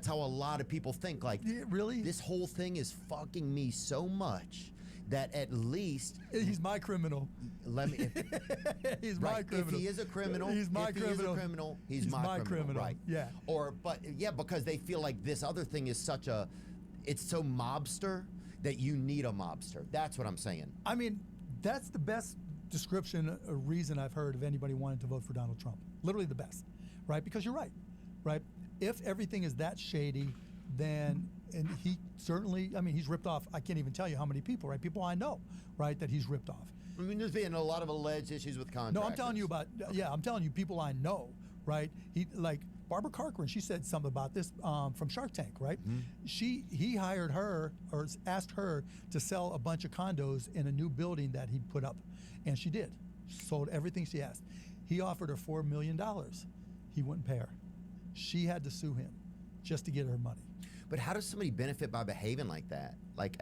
that's how a lot of people think. Like, really? This whole thing is fucking me so much that at least he's my criminal. Let me. He's my criminal. If he is a criminal, he's my criminal. He's my criminal. Right. Yeah. Because they feel like this other thing is it's so mobster that you need a mobster. That's what I'm saying. I mean, that's the best description or reason I've heard of anybody wanting to vote for Donald Trump. Literally the best, right? Because you're right, right? If everything is that shady, then, and he certainly, I mean, he's ripped off, I can't even tell you how many people, right? People I know, right, that he's ripped off. I mean, there's been a lot of alleged issues with contractors. No, I'm telling you about, I'm telling you people I know, right? He, like, Barbara Corcoran, she said something about this from Shark Tank, right? Mm-hmm. He hired her, or asked her to sell a bunch of condos in a new building that he'd put up. And she did. Sold everything she asked. He offered her $4 million. He wouldn't pay her. She had to sue him just to get her money. But how does somebody benefit by behaving like that? Like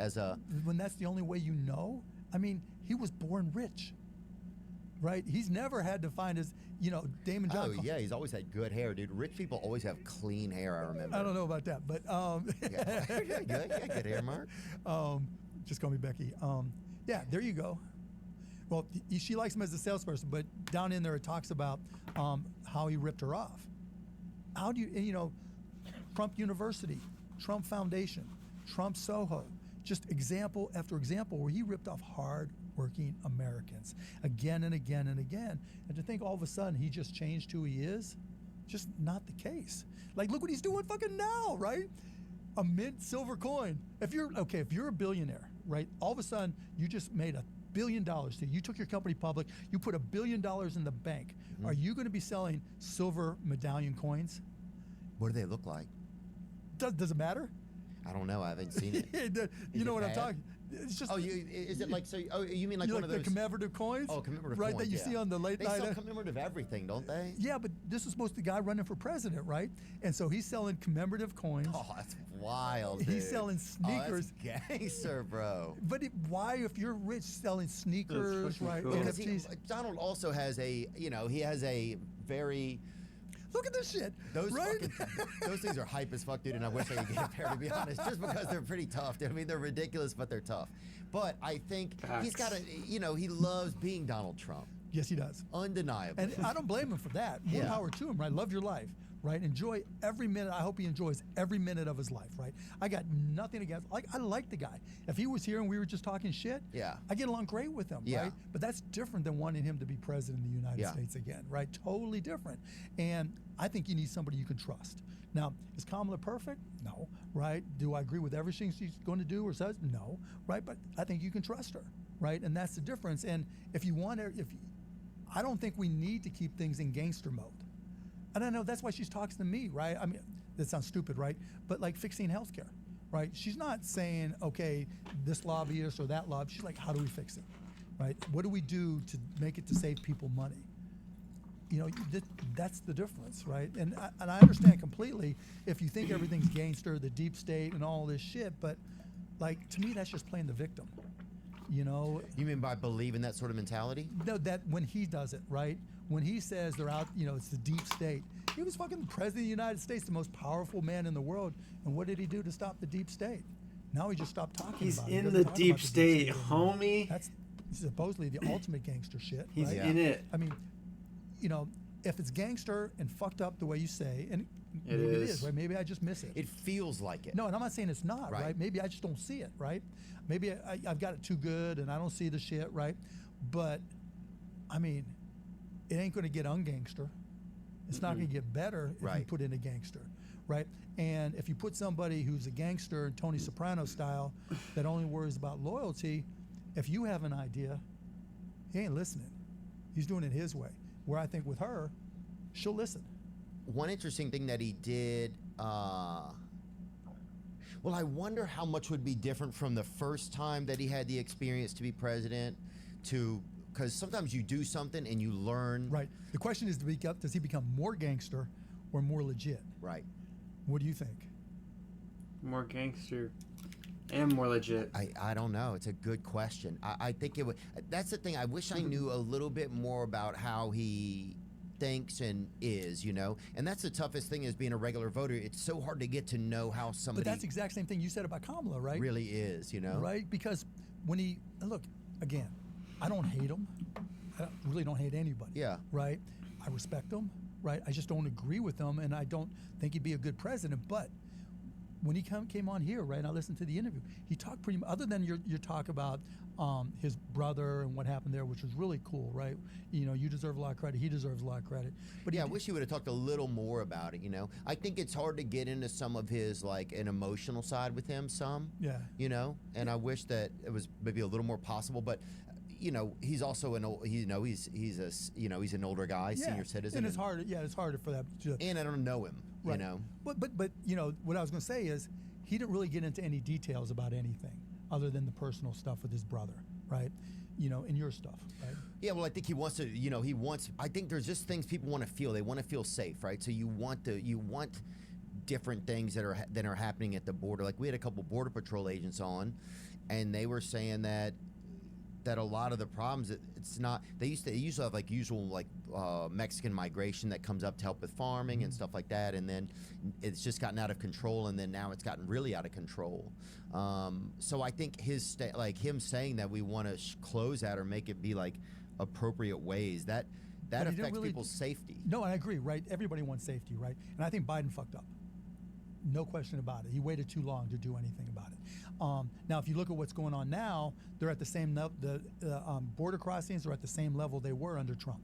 when that's the only way you know? I mean, he was born rich, right? He's never had to find his, Damon John. Oh, yeah, he's always had good hair, dude. Rich people always have clean hair, I remember. I don't know about that, but... good hair, Mark. Just call me Becky. Yeah, there you go. Well, she likes him as a salesperson, but down in there it talks about how he ripped her off. How do you, Trump University, Trump Foundation, Trump Soho, just example after example where he ripped off hard-working Americans again and again and again. And to think all of a sudden he just changed who he is, just not the case. Like, look what he's doing fucking now, right? A mint silver coin. If you're a billionaire, right? All of a sudden you just made $1 billion. You took your company public, you put $1 billion in the bank. Mm-hmm. Are you going to be selling silver medallion coins? What do they look like? Does it matter? I don't know. I haven't seen it. You know what I'm talking? It's just. Is it like so? Oh, you mean like one of those the commemorative coins? Oh, commemorative right, coins, that you see on the late night. They sell commemorative everything, don't they? Yeah, but this is supposed to be the guy running for president, right? And so he's selling commemorative coins. Oh, that's wild. He's selling sneakers. Oh, that's gangster, bro. But why, if you're rich, selling sneakers, right? Cool. Because Donald also has he has a very. Look at this shit. Those right? those things are hype as fuck, dude, and I wish I could get a pair, to be honest, just because they're pretty tough. I mean, they're ridiculous, but they're tough. But I think he's got he loves being Donald Trump. Yes, he does. Undeniable. And I don't blame him for that. More power to him, right? Love your life, right? Enjoy every minute. I hope he enjoys every minute of his life, right? I got nothing against, I like the guy. If he was here and we were just talking shit, I get along great with him, right? But that's different than wanting him to be president of the United States again, right? Totally different. And I think you need somebody you can trust. Now, is Kamala perfect? No, right? Do I agree with everything she's going to do or says? No, right? But I think you can trust her, right? And that's the difference. And if you want to, I don't think we need to keep things in gangster mode. And I know that's why she's talking to me, right? I mean, that sounds stupid, right? But like fixing healthcare, right? She's not saying, okay, this lobbyist or that lobbyist. She's like, how do we fix it, right? What do we do to make it to save people money? That's the difference, right? And I understand completely if you think everything's gangster, the deep state and all this shit, but like, to me, that's just playing the victim, You mean by believing that sort of mentality? No, that when he does it, right? When he says they're out, it's the deep state. He was fucking president of the United States, the most powerful man in the world. And what did he do to stop the deep state? Now he just stopped talking about it. He's in the deep state, homie. That's supposedly the ultimate gangster shit. He's right? in it. I mean, if it's gangster and fucked up the way you say, and maybe it is, right? Maybe I just miss it. It feels like it. No, and I'm not saying it's not, right? Maybe I just don't see it, right? Maybe I've got it too good and I don't see the shit, right? But, I mean, it ain't going to get ungangster. It's not going to get better if you put in a gangster, right? And if you put somebody who's a gangster, Tony Soprano style, that only worries about loyalty, if you have an idea, he ain't listening. He's doing it his way. Where I think with her, she'll listen. One interesting thing that he did, well, I wonder how much would be different from the first time that he had the experience to be president to, because sometimes you do something and you learn. Right. The question is, does he become more gangster or more legit? Right. What do you think? More gangster and more legit. I don't know. It's a good question. I think it would. That's the thing. I wish I knew a little bit more about how he thinks and is, you know? And that's the toughest thing is being a regular voter. It's so hard to get to know how somebody... But that's the exact same thing you said about Kamala, right? Really is, you know? Right? Because when he... Look, again, I don't hate him. I really don't hate anybody. Yeah. Right? I respect him, right? I just don't agree with him, and I don't think he'd be a good president. But when he came on here, right, and I listened to the interview, he talked pretty much, other than your talk about his brother and what happened there, which was really cool, right? You know, you deserve a lot of credit. He deserves a lot of credit. But yeah, I wish he would have talked a little more about it, you know? I think it's hard to get into some of his, like, an emotional side with him, Yeah. You know? And I wish that it was maybe a little more possible, but... You know, he's also an old. He's an older guy, yeah. senior citizen, and it's hard. Yeah, it's harder for that. And I don't know him, right. You know. But you know what I was going to say is he didn't really get into any details about anything other than the personal stuff with his brother, right? You know, and your stuff, right? Yeah, well, I think he wants to. You know, I think there's just things people want to feel. They want to feel safe, right? So you want different things that are happening at the border. Like we had a couple border patrol agents on, and they were saying that a lot of the problems, it's not, they used to have like usual like Mexican migration that comes up to help with farming and stuff like that, and then it's just gotten out of control, and then now it's gotten really out of control. So I think him saying that we want to close that or make it be like appropriate ways, that affects people's safety. No, and I agree, right? Everybody wants safety, right? And I think Biden fucked up. No question about it. He waited too long to do anything about it. Now, if you look at what's going on now, they're at the same level. The border crossings are at the same level they were under Trump,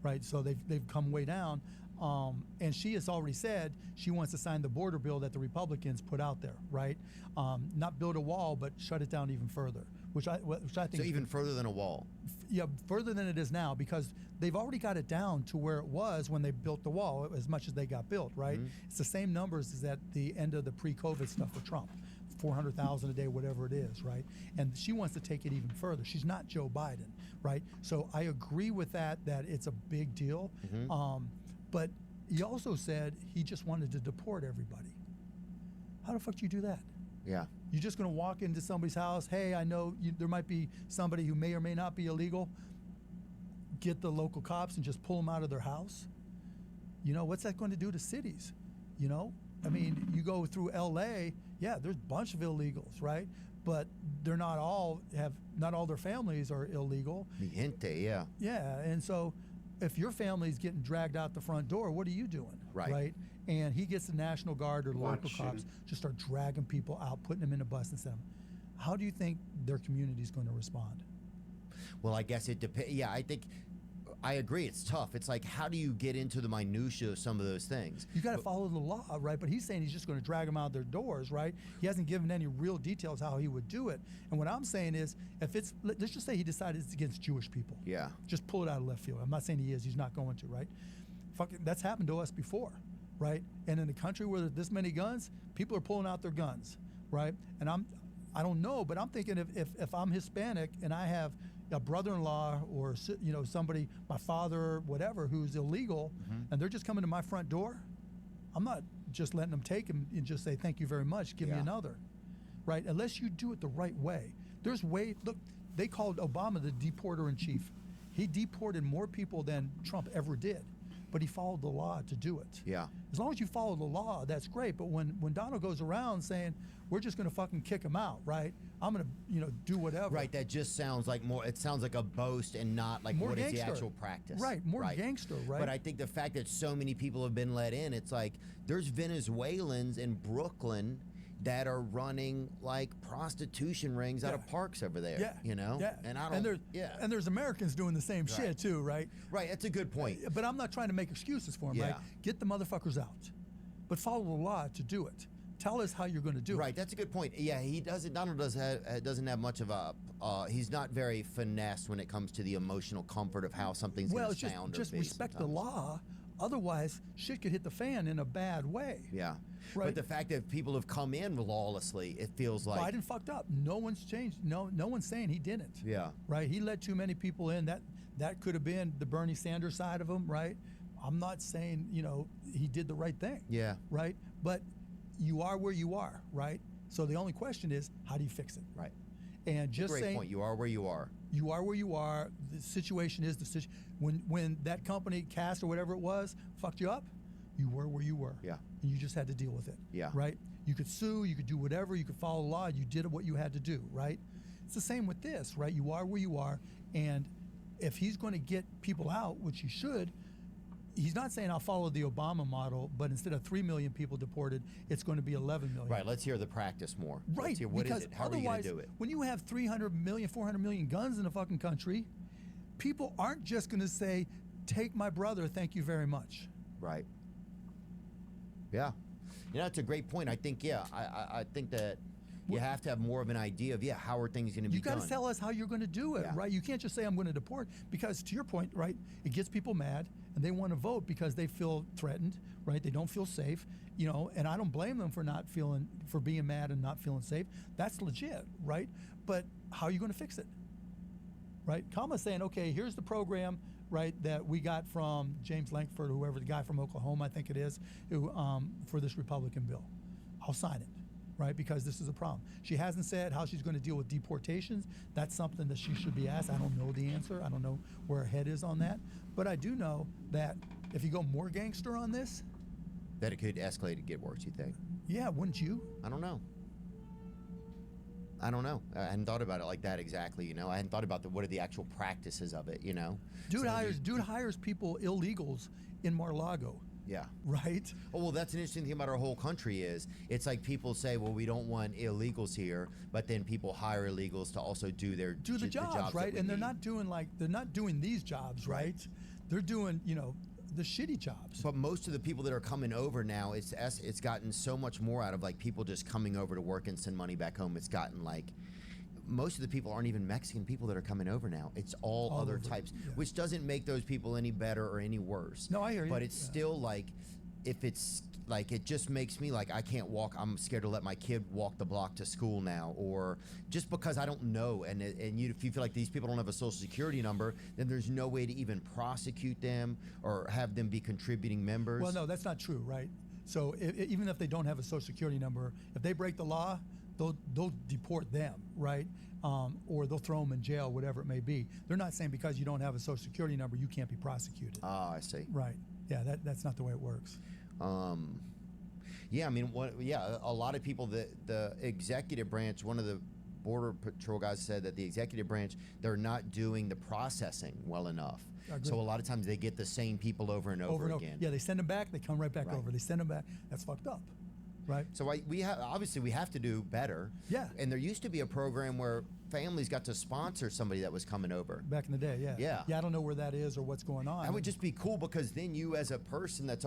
right? So they've come way down. And she has already said she wants to sign the border bill that the Republicans put out there, right? Not build a wall, but shut it down even further, which I think. So even further than a wall. Yeah, further than it is now, because they've already got it down to where it was when they built the wall, as much as they got built, right? Mm-hmm. It's the same numbers as at the end of the pre-COVID stuff for Trump, 400,000 a day, whatever it is, right? And she wants to take it even further. She's not Joe Biden, right? So I agree with that it's a big deal. Mm-hmm. But he also said he just wanted to deport everybody. How the fuck do you do that? Yeah. You're just going to walk into somebody's house, hey, I know there might be somebody who may or may not be illegal, get the local cops and just pull them out of their house? You know, what's that going to do to cities? You know? I mean, you go through LA, yeah, there's a bunch of illegals, right? But they're not all their families are illegal. Mi gente, yeah. Yeah, and so if your family's getting dragged out the front door, what are you doing? Right? And he gets the National Guard or the local cops just start dragging people out, putting them in a bus and stuff. How do you think their community is going to respond? Well, I guess it depends. Yeah, I agree. It's tough. It's like, how do you get into the minutia of some of those things? You got to follow the law, right? But he's saying he's just going to drag them out their doors, right? He hasn't given any real details how he would do it. And what I'm saying is, let's just say he decided it's against Jewish people. Yeah. Just pull it out of left field. I'm not saying he is. He's not going to, right? That's happened to us before, right? And in a country where there's this many guns, people are pulling out their guns, right? And I don't know, but I'm thinking if I'm Hispanic and I have a brother-in-law or somebody, my father, whatever, who's illegal, mm-hmm. and they're just coming to my front door, I'm not just letting them take him and just say thank you very much, give me another, right? Unless you do it the right way. Look, they called Obama the deporter-in-chief. He deported more people than Trump ever did, but he followed the law to do it. Yeah. As long as you follow the law, that's great. But when Donald goes around saying we're just going to fucking kick him out, right? I'm going to do whatever. Right. That just sounds like more. It sounds like a boast and not like what is the actual practice. Right. More gangster. Right. But I think the fact that so many people have been let in, it's like there's Venezuelans in Brooklyn that are running like prostitution rings out of parks over there. Yeah. You know. Yeah. And there's Americans doing the same shit too, right? Right. That's a good point. But I'm not trying to make excuses for them. Right. Get the motherfuckers out, but follow the law to do it. Tell us how you're going to do it. Right, that's a good point. Yeah, he doesn't. Donald doesn't have much of a. He's not very finessed when it comes to the emotional comfort of how something's going to sound. Just respect the law. Otherwise, shit could hit the fan in a bad way. Yeah, right. But the fact that people have come in lawlessly, it feels like Biden fucked up. No one's changed. No one's saying he didn't. Yeah. Right. He let too many people in. That could have been the Bernie Sanders side of him. Right. I'm not saying he did the right thing. Yeah. Right. But you are where you are, right? So the only question is, how do you fix it? Right. And just Great saying, point. You are where you are. You are where you are. The situation is the situation. When that company, Cast or whatever it was, fucked you up, you were where you were. Yeah. And you just had to deal with it. Yeah. Right? You could sue, you could do whatever, you could follow the law, you did what you had to do, right? It's the same with this, right? You are where you are, and if he's going to get people out, which he should, he's not saying I'll follow the Obama model, but instead of 3 million people deported, it's going to be 11 million. Right, let's hear the practice more. Right, Let's hear, what because is it? How are you going to do it? When you have 300 million, 400 million guns in the fucking country, people aren't just going to say, take my brother, thank you very much. Right. Yeah. You know, that's a great point. I think, yeah, I think that you have to have more of an idea of, how are things going to be done. You got to tell us how you're going to do it, right? You can't just say, I'm going to deport, because to your point, right, it gets people mad, and they want to vote because they feel threatened, right? They don't feel safe, you know, and I don't blame them for being mad and not feeling safe. That's legit, right? But how are you going to fix it, right? Kamala's saying, okay, here's the program, right, that we got from James Lankford, or whoever, the guy from Oklahoma, I think it is, who for this Republican bill. I'll sign it, right, because this is a problem. She hasn't said how she's going to deal with deportations. That's something that she should be asked. I don't know the answer. I don't know where her head is on that. But I do know that if you go more gangster on this, that it could escalate and get worse, you think? Yeah, wouldn't you? I don't know. I hadn't thought about it like that exactly, you know. I hadn't thought about what are the actual practices of it, you know. Dude hires people, illegals, in Mar-a-Lago. Yeah. Right? Oh, well, that's an interesting thing about our whole country is it's like people say, well, we don't want illegals here, but then people hire illegals to also do the jobs right? And they're need. not doing these jobs, right? They're doing, you know, the shitty jobs. But most of the people that are coming over now, it's gotten so much more out of like people just coming over to work and send money back home. It's gotten like most of the people aren't even Mexican people that are coming over now. It's all other types, which doesn't make those people any better or any worse. No, I hear you. But it's still like, if it's like, it just makes me like, I can't walk. I'm scared to let my kid walk the block to school now, or just because I don't know. And if you feel like these people don't have a social security number, then there's no way to even prosecute them or have them be contributing members. Well, no, that's not true, right? So even if they don't have a social security number, if they break the law, they'll deport them, right? Or they'll throw them in jail, whatever it may be. They're not saying because you don't have a social security number, you can't be prosecuted. Ah, I see. Right. Yeah, that's not the way it works. Yeah, I mean, a lot of people, the executive branch, one of the Border Patrol guys said that the executive branch, they're not doing the processing well enough. So a lot of times they get the same people over and over again. Yeah, they send them back, they come right back over. They send them back. That's fucked up. Right. So we have to do better. Yeah. And there used to be a program where families got to sponsor somebody that was coming over. Back in the day, yeah. Yeah. Yeah, I don't know where that is or what's going on. That would just be cool, because then you, as a person that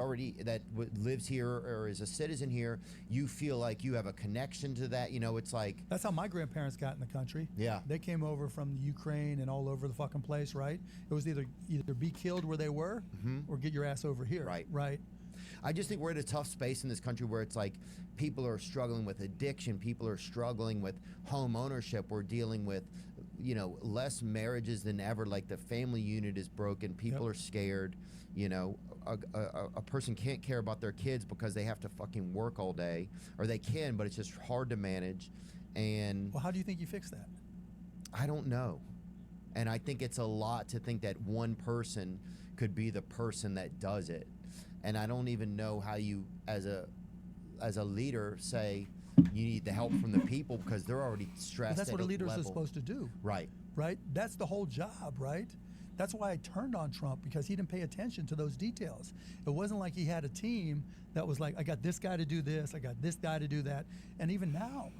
lives here or is a citizen here, you feel like you have a connection to that. You know, it's like, that's how my grandparents got in the country. Yeah. They came over from Ukraine and all over the fucking place, right? It was either be killed where they were or get your ass over here. Right. Right. I just think we're at a tough space in this country where it's like people are struggling with addiction, people are struggling with home ownership, we're dealing with, you know, less marriages than ever, like the family unit is broken, people are scared, you know, a person can't care about their kids because they have to fucking work all day, or they can, but it's just hard to manage. And well, how do you think you fix that? I don't know. And I think it's a lot to think that one person could be the person that does it. And I don't even know how you, as a leader, say you need the help from the people, because they're already stressed. But that's what a leader level. is supposed to do. Right. Right? That's the whole job, right? That's why I turned on Trump, because he didn't pay attention to those details. It wasn't like he had a team that was like, I got this guy to do this, I got this guy to do that. And even now,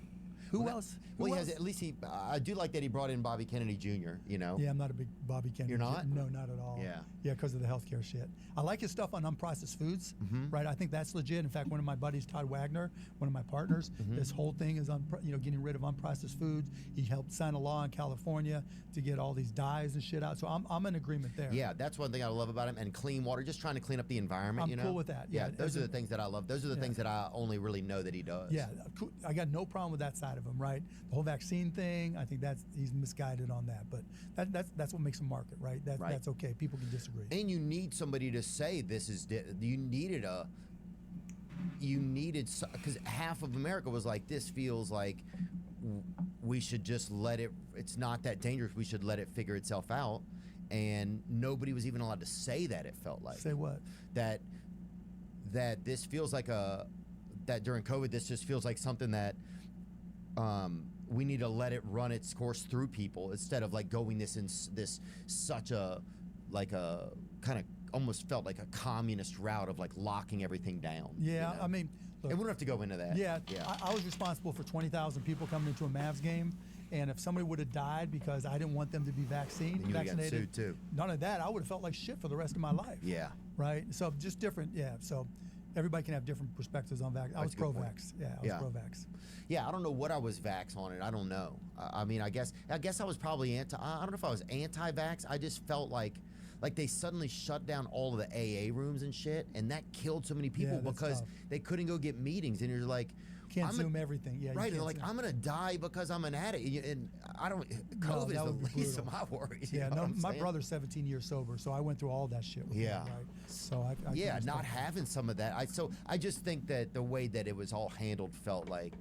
who else? Well, he has, at least I do like that he brought in Bobby Kennedy Jr., you know? Yeah, I'm not a big Bobby Kennedy. You're not? No, not at all. Yeah. Yeah, because of the healthcare shit. I like his stuff on unprocessed foods, right? I think that's legit. In fact, one of my buddies, Todd Wagner, one of my partners, this whole thing is on, getting rid of unprocessed foods. He helped sign a law in California to get all these dyes and shit out. So I'm in agreement there. Yeah, that's one thing I love about him. And clean water, just trying to clean up the environment, you know? I'm cool with that. Yeah, those are the things that I love. Those are the things that I only really know that he does. Yeah, I got no problem with that side of him, right? The whole vaccine thing, I think he's misguided on that. But that's what makes a market, right? That's okay. People can disagree. And you need somebody to say this is, you needed, because half of America was like, this feels like we should just let it, it's not that dangerous, we should let it figure itself out. And nobody was even allowed to say that, it felt like. Say what? That this feels like that during COVID, this just feels like something that we need to let it run its course through people instead of like going this such a, like a kind of almost felt like a communist route of like locking everything down. Yeah, you know? I mean, look, and we don't have to go into that. Yeah, I was responsible for 20,000 people coming into a Mavs game, and if somebody would have died because I didn't want them to be vaccinated, got sued too. None of that, I would have felt like shit for the rest of my life. Yeah. Right. So just different. Yeah. So everybody can have different perspectives on vax. I was pro-vax. Yeah, I was pro-vax. Yeah, I don't know what I was vax on it. I don't know. I mean, I guess I was probably anti. I don't know if I was anti-vax. I just felt like they suddenly shut down all of the AA rooms and shit, and that killed so many people because they couldn't go get meetings. And you're like, can't Zoom everything. Yeah, right. And like, I'm gonna die because I'm an addict, and I don't. COVID is the least of my worries. Yeah, no, my brother's 17 years sober, so I went through all that shit with him, right? So I not having some of that. I just think that the way that it was all handled felt like.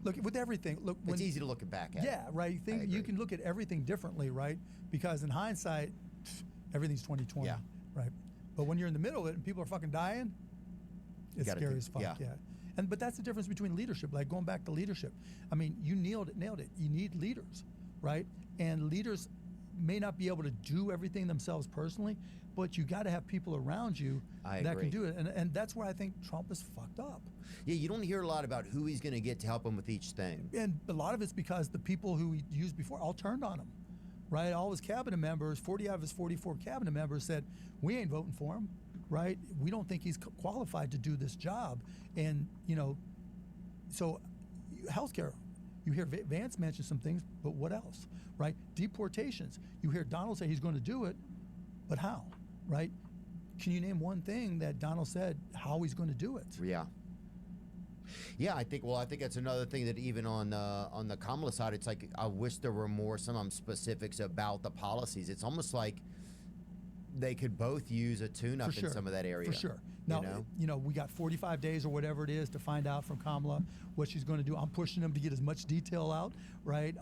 Look, with everything, it's easy to look back at. Yeah, right. You can look at everything differently, right? Because in hindsight, everything's 2020, right? But when you're in the middle of it and people are fucking dying, it's scary as fuck. Yeah. But that's the difference between leadership. Like going back to leadership, I mean, you nailed it. You need leaders, right? And leaders may not be able to do everything themselves personally, but you got to have people around you that can do it. And that's where I think Trump is fucked up. Yeah, you don't hear a lot about who he's going to get to help him with each thing. And a lot of it's because the people who he used before all turned on him, right? All his cabinet members, 40 out of his 44 cabinet members said, we ain't voting for him. Right? We don't think he's qualified to do this job. And, so healthcare, you hear Vance mention some things, but what else, right? Deportations, you hear Donald say he's going to do it, but how, right? Can you name one thing that Donald said how he's going to do it? Yeah. Yeah, I think that's another thing that even on the Kamala side, it's like, I wish there were more some specifics about the policies. It's almost like they could both use a tune-up in some of that area. For sure. Now, we got 45 days or whatever it is to find out from Kamala what she's going to do. I'm pushing them to get as much detail out, right?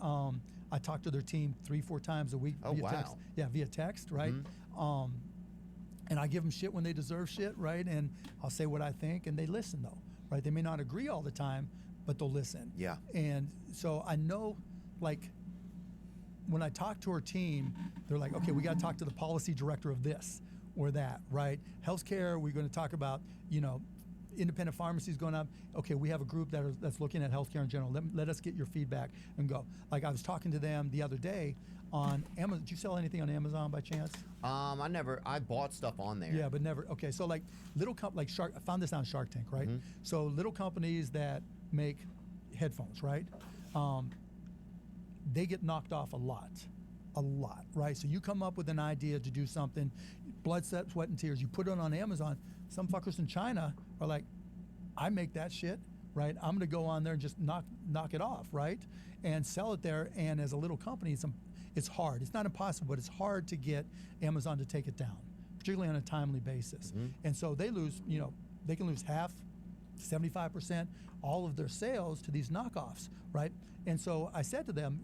I talk to their team 3-4 times a week via text. Yeah, via text, right? Mm-hmm. And I give them shit when they deserve shit, right? And I'll say what I think, and they listen, though, right? They may not agree all the time, but they'll listen. Yeah. And so I know, like, when I talk to her team, they're like, okay, we got to talk to the policy director of this or that, right? Healthcare, we're going to talk about, independent pharmacies going up. Okay, we have a group that's looking at healthcare in general. Let us get your feedback and go. Like I was talking to them the other day on Amazon. Did you sell anything on Amazon by chance? I bought stuff on there. Yeah, but never. Okay, so like little like Shark, I found this on Shark Tank, right? Mm-hmm. So little companies that make headphones, right? They get knocked off a lot, right? So you come up with an idea to do something, blood, sweat, and tears. You put it on Amazon. Some fuckers in China are like, I make that shit, right? I'm going to go on there and just knock it off, right? And sell it there. And as a little company, it's hard. It's not impossible, but it's hard to get Amazon to take it down, particularly on a timely basis. Mm-hmm. And so they lose, they can lose half, 75%, all of their sales to these knockoffs, right? And so I said to them,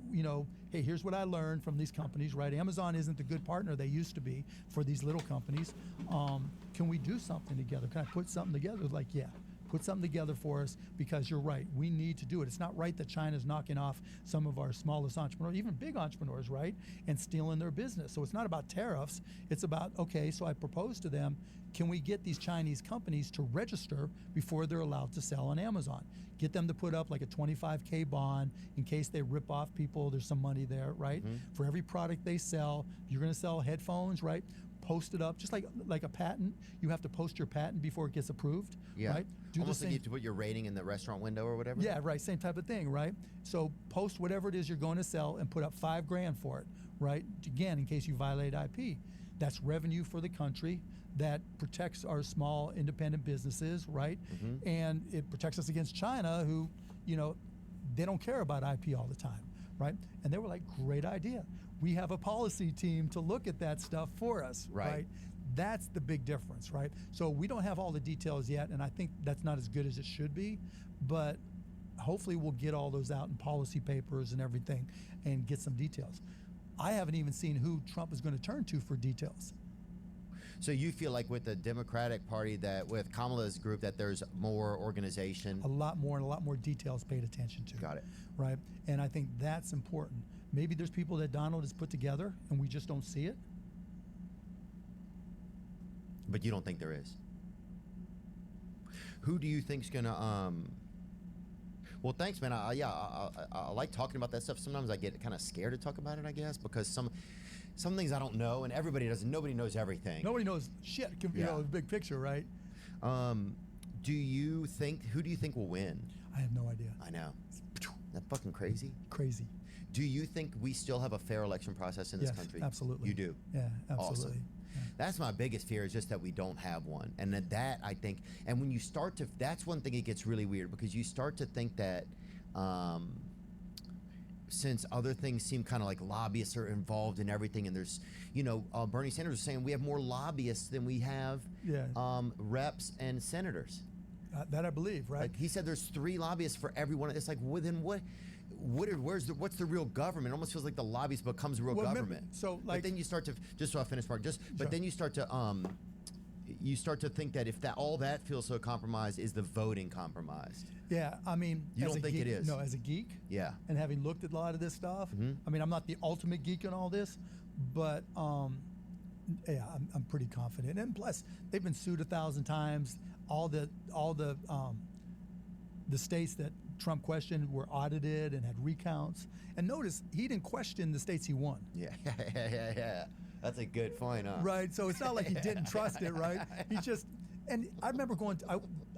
hey, here's what I learned from these companies, right? Amazon isn't the good partner they used to be for these little companies. Can we do something together? Can I put something together? Like, yeah, put something together for us because you're right. We need to do it. It's not right that China's knocking off some of our smallest entrepreneurs, even big entrepreneurs, right? And stealing their business. So it's not about tariffs. It's about, okay, so I proposed to them, can we get these Chinese companies to register before they're allowed to sell on Amazon? Get them to put up like a $25K bond in case they rip off people. There's some money there, right? Mm-hmm. For every product they sell, you're going to sell headphones, right? Post it up, just like a patent. You have to post your patent before it gets approved, right? Almost like you have to put your rating in the restaurant window or whatever. Yeah, right. Same type of thing, right? So post whatever it is you're going to sell and put up $5,000 for it, right? Again, in case you violate IP. That's revenue for the country. That protects our small independent businesses, right? Mm-hmm. And it protects us against China, who, they don't care about IP all the time, right? And they were like, great idea. We have a policy team to look at that stuff for us, right? That's the big difference, right? So we don't have all the details yet, and I think that's not as good as it should be, but hopefully we'll get all those out in policy papers and everything and get some details. I haven't even seen who Trump is going to turn to for details. So you feel like with the Democratic Party, that with Kamala's group, that there's more organization? A lot more, and a lot more details paid attention to. Got it. Right? And I think that's important. Maybe there's people that Donald has put together and we just don't see it. But you don't think there is? Who do you think's gonna, well, thanks, man. I like talking about that stuff. Sometimes I get kind of scared to talk about it, I guess, because some things I don't know, and everybody doesn't. Nobody knows everything. Nobody knows shit. You know, the big picture, right? Do you think? Who do you think will win? I have no idea. I know. That fucking crazy. Crazy. Do you think we still have a fair election process in this country? Absolutely. You do. Yeah, absolutely. Awesome. Yeah. That's my biggest fear, is just that we don't have one. And that I think, and when you start to, that's one thing it gets really weird, because you start to think that since other things seem kind of like lobbyists are involved in everything, and there's, Bernie Sanders was saying we have more lobbyists than we have reps and senators. That I believe, right? Like he said there's 3 lobbyists for everyone. It's like, well, then what's the real government? It almost feels like the lobbyists becomes real government. So like, but then you start to, just so I finish part, but then you start to think that if all that feels so compromised, is the voting compromised? Yeah, I mean, you don't think it is? No, as a geek, yeah, and having looked at a lot of this stuff, I mean, I'm not the ultimate geek in all this, but yeah, I'm pretty confident. And plus, they've been sued 1,000 times. All the states that Trump questioned were audited and had recounts. And notice, he didn't question the states he won. Yeah. That's a good point, huh? Right, so it's not like he didn't trust it, right? He just, and I remember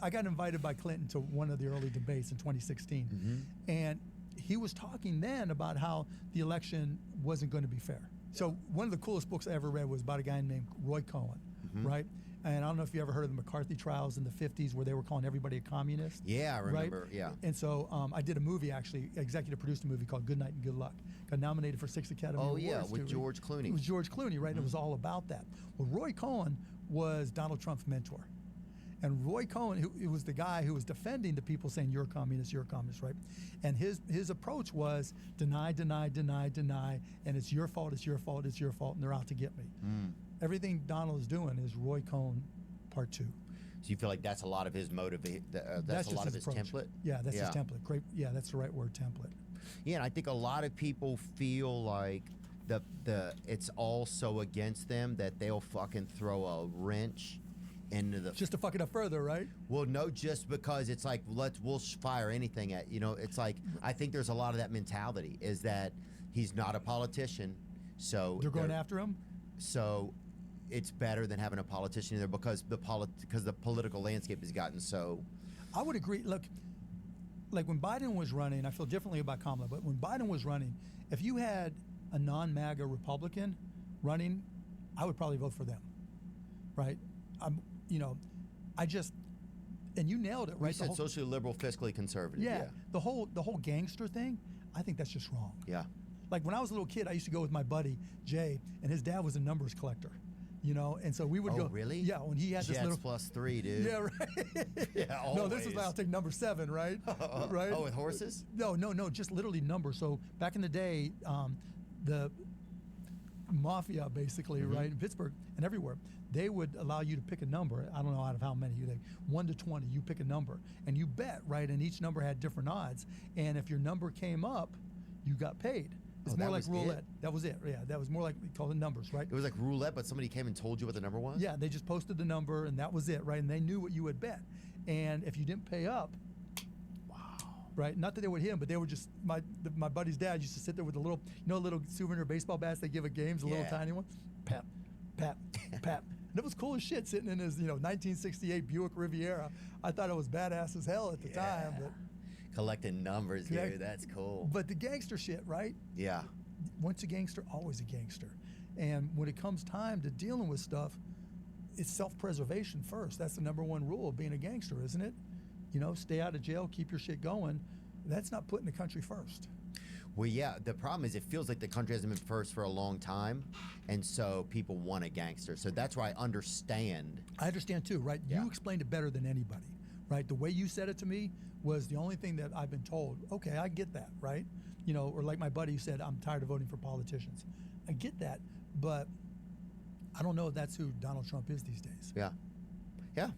I got invited by Clinton to one of the early debates in 2016. And he was talking then about how the election wasn't going to be fair. So one of the coolest books I ever read was about a guy named Roy Cohen, right? And I don't know if you ever heard of the McCarthy trials in the 50s where they were calling everybody a communist. Yeah, I remember, right? yeah. And so I did a movie, actually, executive produced a movie called Good Night and Good Luck. Got nominated for 6 Academy Awards. Oh, yeah, with George Clooney. It was George Clooney, right? And it was all about that. Well, Roy Cohen was Donald Trump's mentor. And Roy Cohen, it was the guy who was defending the people saying, you're a communist, right? And his approach was deny, deny, deny, deny, and it's your fault, it's your fault, it's your fault, and they're out to get me. Everything Donald is doing is Roy Cohen Part 2. So you feel like that's a lot of his that's a lot of his approach. template? Yeah, that's his template. Great. Yeah, that's the right word, template. Yeah, and I think a lot of people feel like it's all so against them that they'll fucking throw a wrench into the... Just to fuck it up further, right? Well, no, just because it's like, we'll fire anything at, it's like, I think there's a lot of that mentality, is that he's not a politician, so... They're going after him? So it's better than having a politician there because the political landscape has gotten so... I would agree. Look, like when Biden was running, I feel differently about Kamala, but when Biden was running, if you had a non-MAGA Republican running, I would probably vote for them, right? And you nailed it, right? You said socially liberal, fiscally conservative. Yeah. The whole gangster thing, I think that's just wrong. Yeah. Like when I was a little kid, I used to go with my buddy Jay, and his dad was a numbers collector, and so we would go. Oh, really? Yeah, when he had Jets this little +3, dude. Yeah, right. Yeah, always. No, this was like, I'll take number 7, right? Right. Oh, with horses? No, just literally numbers. So back in the day, the mafia, basically, right, in Pittsburgh and everywhere, they would allow you to pick a number. I don't know out of how many, 1 to 20, you pick a number, and you bet, right? And each number had different odds. And if your number came up, you got paid. It's more like roulette. That was it. Yeah, that was more like, we call it numbers, right? It was like roulette, but somebody came and told you what the number was? Yeah, they just posted the number, and that was it, right? And they knew what you would bet. And if you didn't pay up, right? Not that they would hit him, but they would just, my buddy's dad used to sit there with a little, little souvenir baseball bats they give at games, a little tiny one. Pap, pap, pap. And it was cool as shit sitting in his, 1968 Buick Riviera. I thought it was badass as hell at the time. But collecting numbers, dude, that's cool. But the gangster shit, right? Yeah. Once a gangster, always a gangster. And when it comes time to dealing with stuff, it's self-preservation first. That's the number one rule of being a gangster, isn't it? Stay out of jail, keep your shit going. That's not putting the country first. Well, yeah, the problem is it feels like the country hasn't been first for a long time, and so people want a gangster. So that's why I understand. I understand too, right? Yeah. You explained it better than anybody, right? The way you said it to me was the only thing that I've been told. Okay, I get that, right? You know, or like my buddy who said, I'm tired of voting for politicians. I get that, but I don't know if that's who Donald Trump is these days. Yeah. Yeah.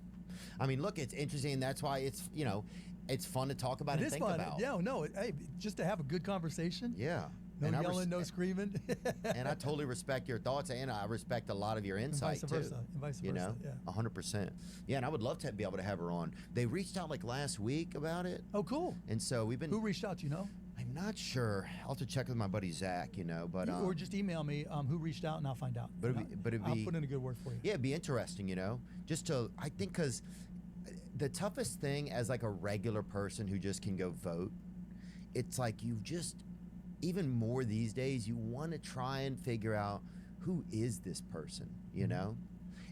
I mean, look, it's interesting. That's why it's, you know, it's fun to talk about and think about. Yeah, no, hey, just to have a good conversation. Yeah. No yelling, no screaming. And I totally respect your thoughts, and I respect a lot of your insight, and vice versa, and vice versa, you know, yeah. 100%. Yeah, and I would love to be able to have her on. They reached out like last week about it. Oh, cool. And so we've been... Who reached out, you know? I'm not sure. I'll have to check with my buddy Zach, you know, but... or just email me who reached out, and I'll find out. But I'll put in a good word for you. Yeah, it'd be interesting, you know, just to... I think because the toughest thing as like a regular person who just can go vote, it's like you just... Even more these days, you want to try and figure out who is this person, you know?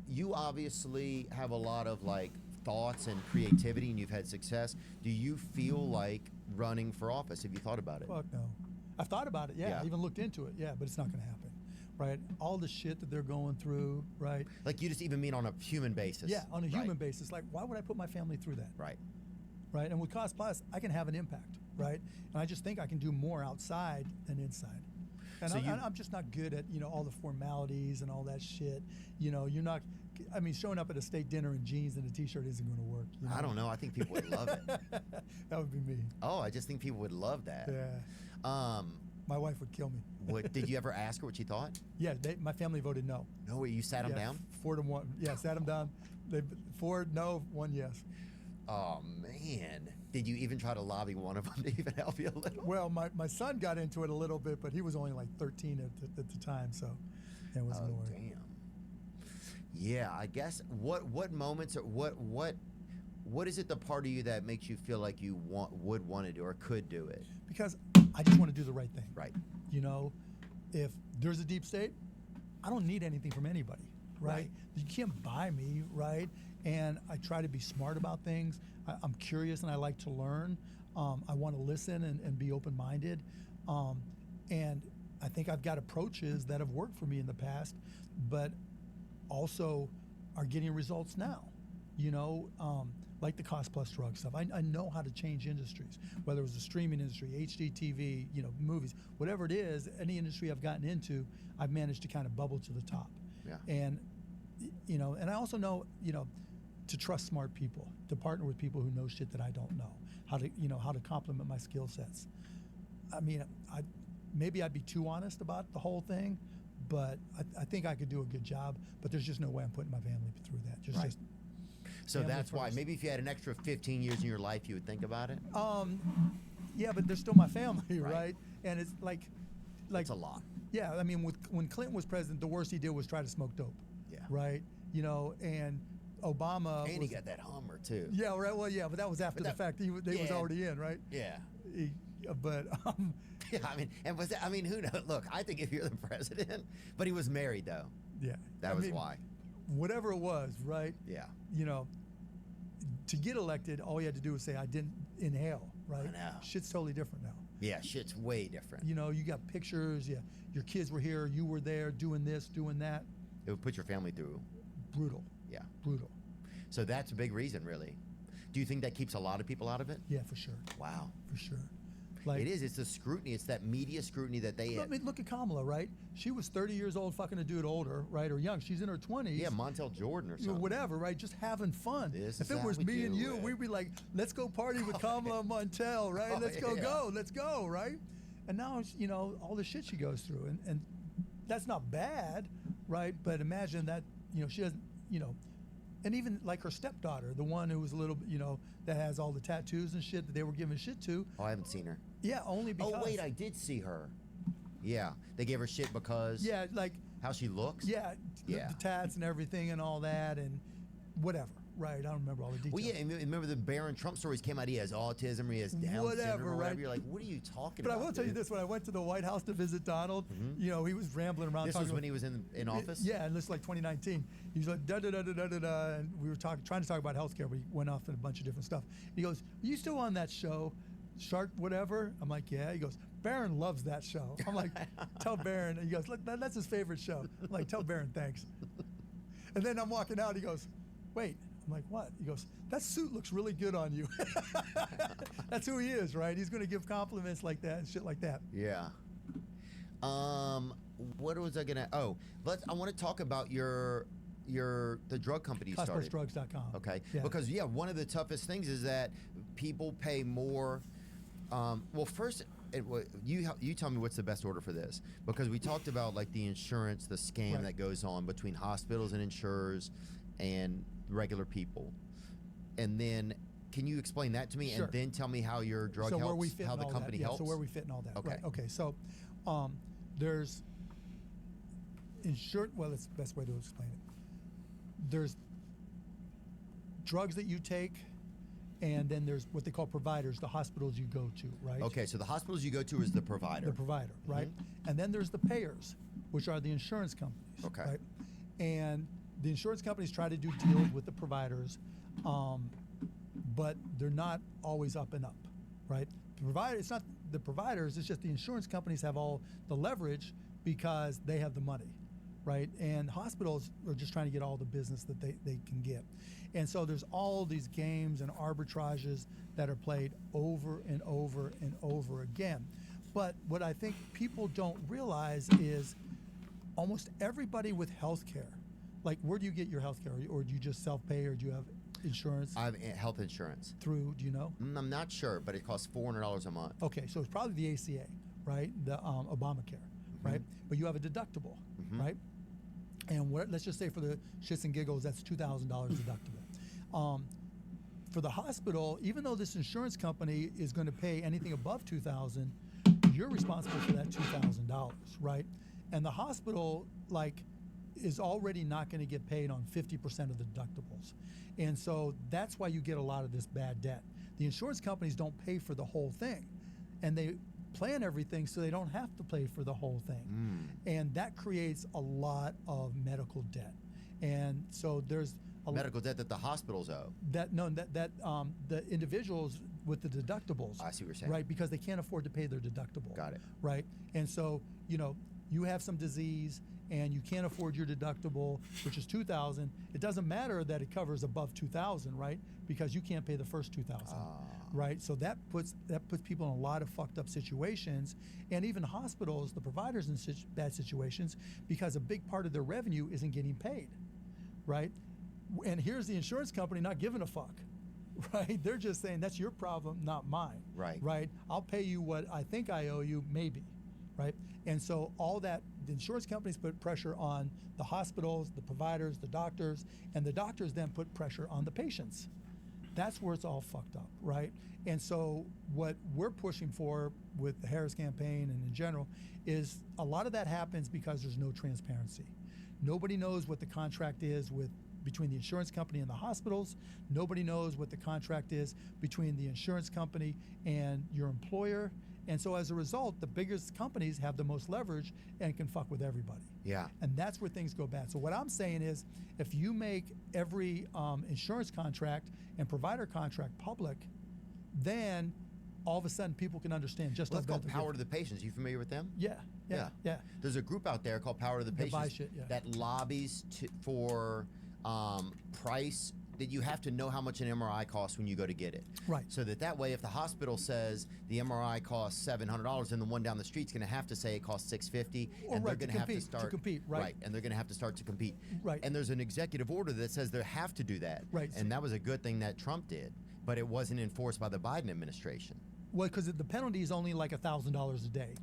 You obviously have a lot of like thoughts and creativity, and you've had success. Do you feel like running for office? Have you thought about it? Fuck no. I've thought about it, yeah. I even looked into it, yeah, but it's not going to happen, right? All the shit that they're going through, right? Like you just even mean on a human basis? Yeah, on a human basis. Like, why would I put my family through that? Right. Right, and with Cost Plus, I can have an impact, right? And I just think I can do more outside than inside. And so I'm just not good at, you know, all the formalities and all that shit. You know, you're not, I mean, showing up at a state dinner in jeans and a t-shirt isn't going to work. You know? I don't know. I think people would love it. That would be me. Oh, I just think people would love that. Yeah. My wife would kill me. Did you ever ask her what she thought? Yeah, my family voted no. No, you sat them down? 4-1. Yeah, sat them down. 4 no, 1 yes. Oh, man. Did you even try to lobby one of them to even help you a little? Well, my son got into it a little bit, but he was only like 13 at the time, so it was more. Damn. Yeah, I guess what moments or what is it, the part of you that makes you feel like you would want to do or could do it? Because I just want to do the right thing. Right. You know, if there's a deep state, I don't need anything from anybody, right? You can't buy me, right? And I try to be smart about things. I'm curious and I like to learn. I want to listen and be open-minded. And I think I've got approaches that have worked for me in the past, but also are getting results now. You know, like the Cost Plus drug stuff. I know how to change industries, whether it was the streaming industry, HD TV, you know, movies, whatever it is, any industry I've gotten into, I've managed to kind of bubble to the top. Yeah. And, you know, and I also know, you know, to trust smart people, to partner with people who know shit that I don't know, how to complement my skill sets. I mean, maybe I'd be too honest about the whole thing, but I think I could do a good job, but there's just no way I'm putting my family through that. Just so that's why maybe if you had an extra 15 years in your life, you would think about it? Yeah, but they're still my family, right? And it's like it's a lot. Yeah, I mean, when Clinton was president, the worst he did was try to smoke dope. Yeah. Right? You know, and Obama and he got that Hummer too. Yeah, right. Well, yeah, but that was after the fact. He was already in, right? Yeah. But yeah, I mean, and was that, I mean, who knows? Look, I think if you're the president, but he was married though. Yeah. That was why. Whatever it was, right? Yeah. You know, to get elected, all you had to do was say, I didn't inhale, right? I know. Shit's totally different now. Yeah, shit's way different. You know, you got pictures, your kids were here, you were there, doing this, doing that. It would put your family through. Brutal. Yeah. Brutal. So that's a big reason, really. Do you think that keeps a lot of people out of it? Yeah, for sure. Wow. For sure. Like, it is. It's the scrutiny. It's that media scrutiny that they have. I mean, look at Kamala, right? She was 30 years old fucking a dude older, right? Or young. She's in her 20s. Yeah, Montel Jordan or something. Whatever, right? Just having fun. If it was me and you, we'd be like, let's go party with Kamala Montel, right? Let's go, right? And now, you know, all the shit she goes through. And that's not bad, right? But imagine that, you know, she doesn't, you know, and even like her stepdaughter, the one who was a little, you know, that has all the tattoos and shit that they were giving shit to. Oh, I haven't seen her. Yeah, only because. Oh, wait, I did see her. Yeah, they gave her shit because. Yeah, like. How she looks? Yeah, the tats and everything and all that and whatever, right? I don't remember all the details. Well, yeah, and remember the Barron Trump stories came out. He has autism or he has Down syndrome or whatever. Right? You're like, what are you talking but about? I will tell you this: when I went to the White House to visit Donald, you know, he was rambling around. This was when he was in office. Yeah, and this is like 2019. He was like da da da da da da da, and we were trying to talk about healthcare, but he went off in a bunch of different stuff. He goes, "Are you still on that show, Shark whatever?" I'm like, "Yeah." He goes, "Barron loves that show." I'm like, "Tell Barron." And he goes, "Look, that's his favorite show." I'm like, "Tell Barron thanks." And then I'm walking out. He goes, "Wait." I'm like, what? He goes, that suit looks really good on you. That's who he is, right? He's going to give compliments like that and shit like that. Yeah. What was I gonna? Oh, I want to talk about the drug company you started. CosplusDrugs.com. Okay. Yeah. Because one of the toughest things is that people pay more. Well, first, you tell me what's the best order for this, because we talked about like the insurance, the scam Right. that goes on between hospitals and insurers and regular people, and then can you explain that to me, Sure. and then tell me how your drug so helps, where we fit how in the all company that. helps? So where we fit in all that. Okay. Right. Okay. So there's well, that's the best way to explain it. There's drugs that you take, and then there's what they call providers, the hospitals you go to, right? Okay, so the hospitals you go to is the provider. The provider, right? And then there's the payers, which are the insurance companies. Okay. Right? And the insurance companies try to do deals with the providers, but they're not always up and up, right? It's not the providers, it's just the insurance companies have all the leverage because they have the money, right? And hospitals are just trying to get all the business that they can get. And so there's all these games and arbitrages that are played over and over and over again. But what I think people don't realize is almost everybody with healthcare, like where do you get your healthcare? Or do you just self-pay, or do you have insurance? I have health insurance. Through, do you know? I'm not sure, but it costs $400 a month. Okay, so it's probably the ACA, right? The Obamacare, right? But you have a deductible, right? And let's just say for the shits and giggles, that's $2,000 deductible. For the hospital, even though this insurance company is going to pay anything above $2,000, you're responsible for that $2,000, right? And the hospital, is already not going to get paid on 50% of the deductibles. And so that's why you get a lot of this bad debt. The insurance companies don't pay for the whole thing, and they plan everything so they don't have to pay for the whole thing. And that creates a lot of medical debt. And so there's medical debt that the hospitals owe. The individuals with the deductibles. I see what you're saying. Right, because they can't afford to pay their deductible. Got it. Right, and so you have some disease and you can't afford your deductible, which is $2,000. It doesn't matter that it covers above $2,000, right? Because you can't pay the first $2,000, right? So that puts people in a lot of fucked up situations, and even hospitals, the providers in bad situations, because a big part of their revenue isn't getting paid, right? And here's the insurance company not giving a fuck, right? They're just saying that's your problem, not mine, right? Right? I'll pay you what I think I owe you, maybe, right? And so all that, the insurance companies put pressure on the hospitals, the providers, the doctors, and the doctors then put pressure on the patients. That's where it's all fucked up, right? And so what we're pushing for with the Harris campaign and in general is a lot of that happens because there's no transparency. Nobody knows what the contract is between the insurance company and the hospitals. Nobody knows what the contract is between the insurance company and your employer. And so as a result, the biggest companies have the most leverage and can fuck with everybody. Yeah. And that's where things go bad. So what I'm saying is, if you make every insurance contract and provider contract public, then all of a sudden people can understand just how It's bad called they're Power getting. to the Patients. You familiar with them? Yeah. There's a group out there called Power to the They buy Patients shit, yeah. that lobbies for price, that you have to know how much an MRI costs when you go to get it. Right. So that way, if the hospital says the MRI costs $700, then the one down the street's going to have to say it costs $650, and they're going to have to start to compete, right? And they're going to have to start to compete. Right. And there's an executive order that says they have to do that. Right. And that was a good thing that Trump did, but it wasn't enforced by the Biden administration. Well, because the penalty is only like $1,000 a day.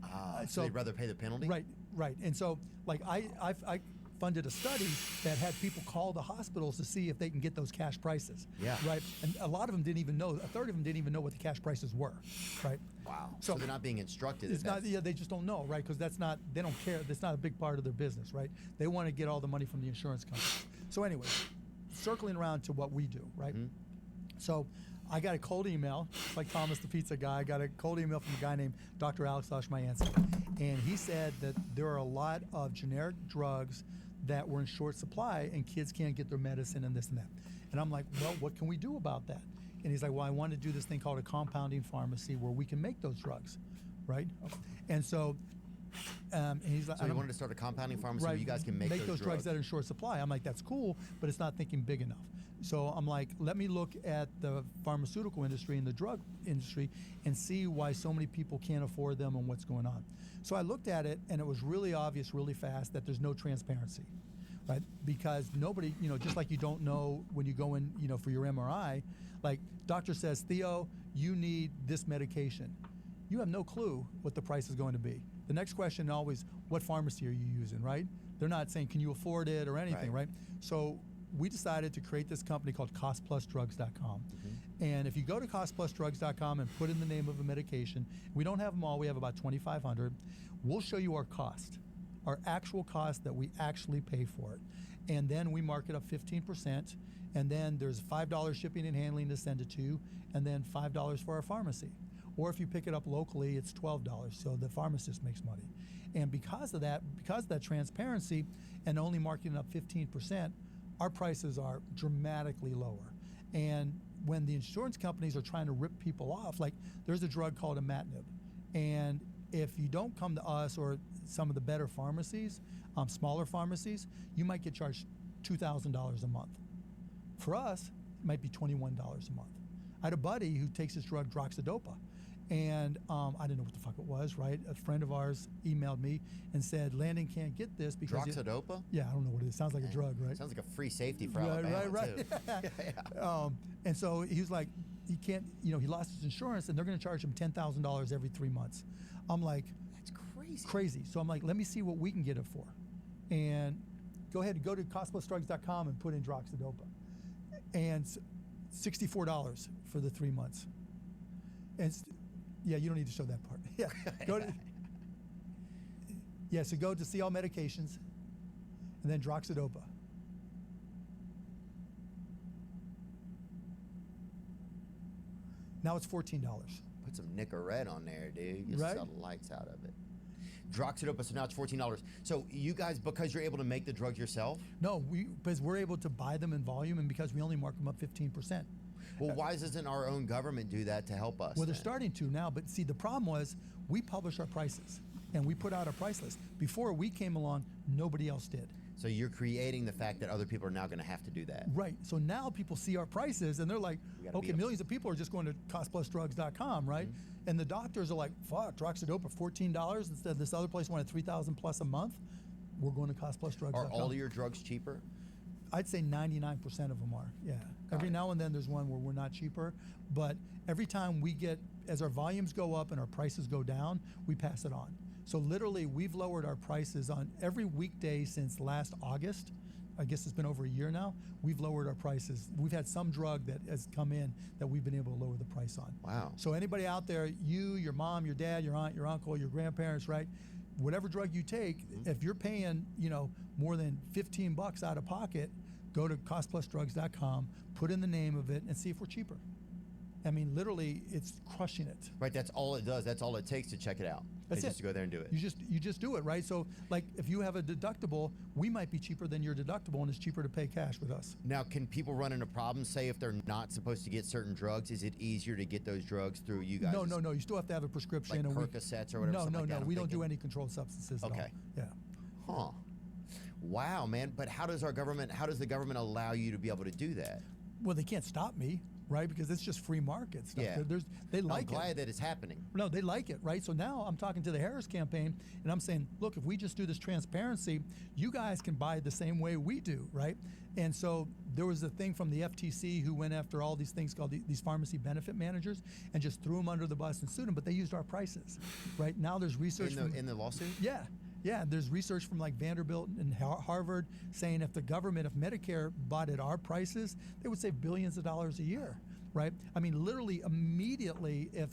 So they'd rather pay the penalty? Right. And so, I funded a study that had people call the hospitals to see if they can get those cash prices. Yeah. Right. And a lot of them didn't even know. A third of them didn't even know what the cash prices were. Right. Wow. So they're not being instructed. It's not. Yeah, they just don't know, right? Because they don't care. That's not a big part of their business, right? They want to get all the money from the insurance companies. So anyway, circling around to what we do, right? So I got a cold email, like Thomas the Pizza Guy. I got a cold email from a guy named Dr. Alex Oshmayansky, and he said that there are a lot of generic drugs that were in short supply and kids can't get their medicine and this and that. And I'm like, well, what can we do about that? And he's like, well, I want to do this thing called a compounding pharmacy where we can make those drugs, right? And so And he's like, So you wanted to start a compounding pharmacy where you guys can make those drugs that are in short supply. I'm like, that's cool, but it's not thinking big enough. So I'm like, let me look at the pharmaceutical industry and the drug industry and see why so many people can't afford them and what's going on. So I looked at it, and it was really obvious really fast that there's no transparency, right? Because nobody, just like you don't know when you go in, for your MRI, like doctor says, Theo, you need this medication. You have no clue what the price is going to be. The next question always, what pharmacy are you using, right? They're not saying, can you afford it or anything, right? So we decided to create this company called costplusdrugs.com. And if you go to costplusdrugs.com and put in the name of a medication, we don't have them all, we have about 2,500. We'll show you our cost, our actual cost that we actually pay for it. And then we mark it up 15%, and then there's $5 shipping and handling to send it to, and then $5 for our pharmacy. Or if you pick it up locally, it's $12, so the pharmacist makes money. And because of that transparency and only marking it up 15%, our prices are dramatically lower. And when the insurance companies are trying to rip people off, like there's a drug called imatinib, and if you don't come to us or some of the better pharmacies, smaller pharmacies, you might get charged $2,000 a month. For us, it might be $21 a month. I had a buddy who takes this drug, droxidopa, and I didn't know what the fuck it was, right? A friend of ours emailed me and said, Landon can't get this because... Droxidopa? Yeah, I don't know what it is. Sounds like a drug, right? Sounds like a free safety for Alabama, right. too. And so he was like, he can't, he lost his insurance, and they're going to charge him $10,000 every 3 months. I'm like... That's crazy. Crazy. So I'm like, let me see what we can get it for. And go ahead and go to costplusdrugs.com and put in droxidopa. And $64 for the 3 months. And yeah, you don't need to show that part. Yeah, so go to see all medications, and then droxidopa. Now it's $14. Put some Nicorette on there, dude. Just right? Sell the lights out of it. Droxidopa, so now it's $14. So you guys, because you're able to make the drugs yourself? No, because we're able to buy them in volume, and because we only mark them up 15%. Well, why doesn't our own government do that to help us? Well, they're starting to now, but see, the problem was we publish our prices, and we put out a price list. Before we came along, nobody else did. So you're creating the fact that other people are now going to have to do that. Right. So now people see our prices, and they're like, okay, millions of people are just going to costplusdrugs.com, right? Mm-hmm. And the doctors are like, fuck, droxidopa, $14 instead of this other place wanted $3,000 plus a month. We're going to costplusdrugs.com. Are all of your drugs cheaper? I'd say 99% of them are, yeah. Every now and then there's one where we're not cheaper, but every time we get, as our volumes go up and our prices go down, we pass it on. So literally, we've lowered our prices on every weekday since last August. I guess it's been over a year now. We've lowered our prices. We've had some drug that has come in that we've been able to lower the price on. Wow. So anybody out there, you, your mom, your dad, your aunt, your uncle, your grandparents, right? Whatever drug you take, if you're paying, more than $15 out of pocket, go to costplusdrugs.com, put in the name of it, and see if we're cheaper. I mean, literally, it's crushing it. Right, that's all it does. That's all it takes to check it out. That's just to go there and do it. You just do it, right? So, like, if you have a deductible, we might be cheaper than your deductible, and it's cheaper to pay cash with us. Now, can people run into problems? Say if they're not supposed to get certain drugs, is it easier to get those drugs through you guys? No. You still have to have a prescription. Like Percocets or whatever. No. We don't do any controlled substances at all. Yeah. Huh. Wow, man. But how does the government allow you to be able to do that? Well, they can't stop me, right? Because it's just free market stuff. Yeah. They like it. I'm glad that it's happening. No, they like it, right? So now I'm talking to the Harris campaign, and I'm saying, look, if we just do this transparency, you guys can buy the same way we do, right? And so there was a thing from the FTC who went after all these things called these pharmacy benefit managers and just threw them under the bus and sued them, but they used our prices, right? Now there's research in the lawsuit? Yeah, there's research from like Vanderbilt and Harvard saying if Medicare bought at our prices, they would save billions of dollars a year, right? I mean, literally immediately, if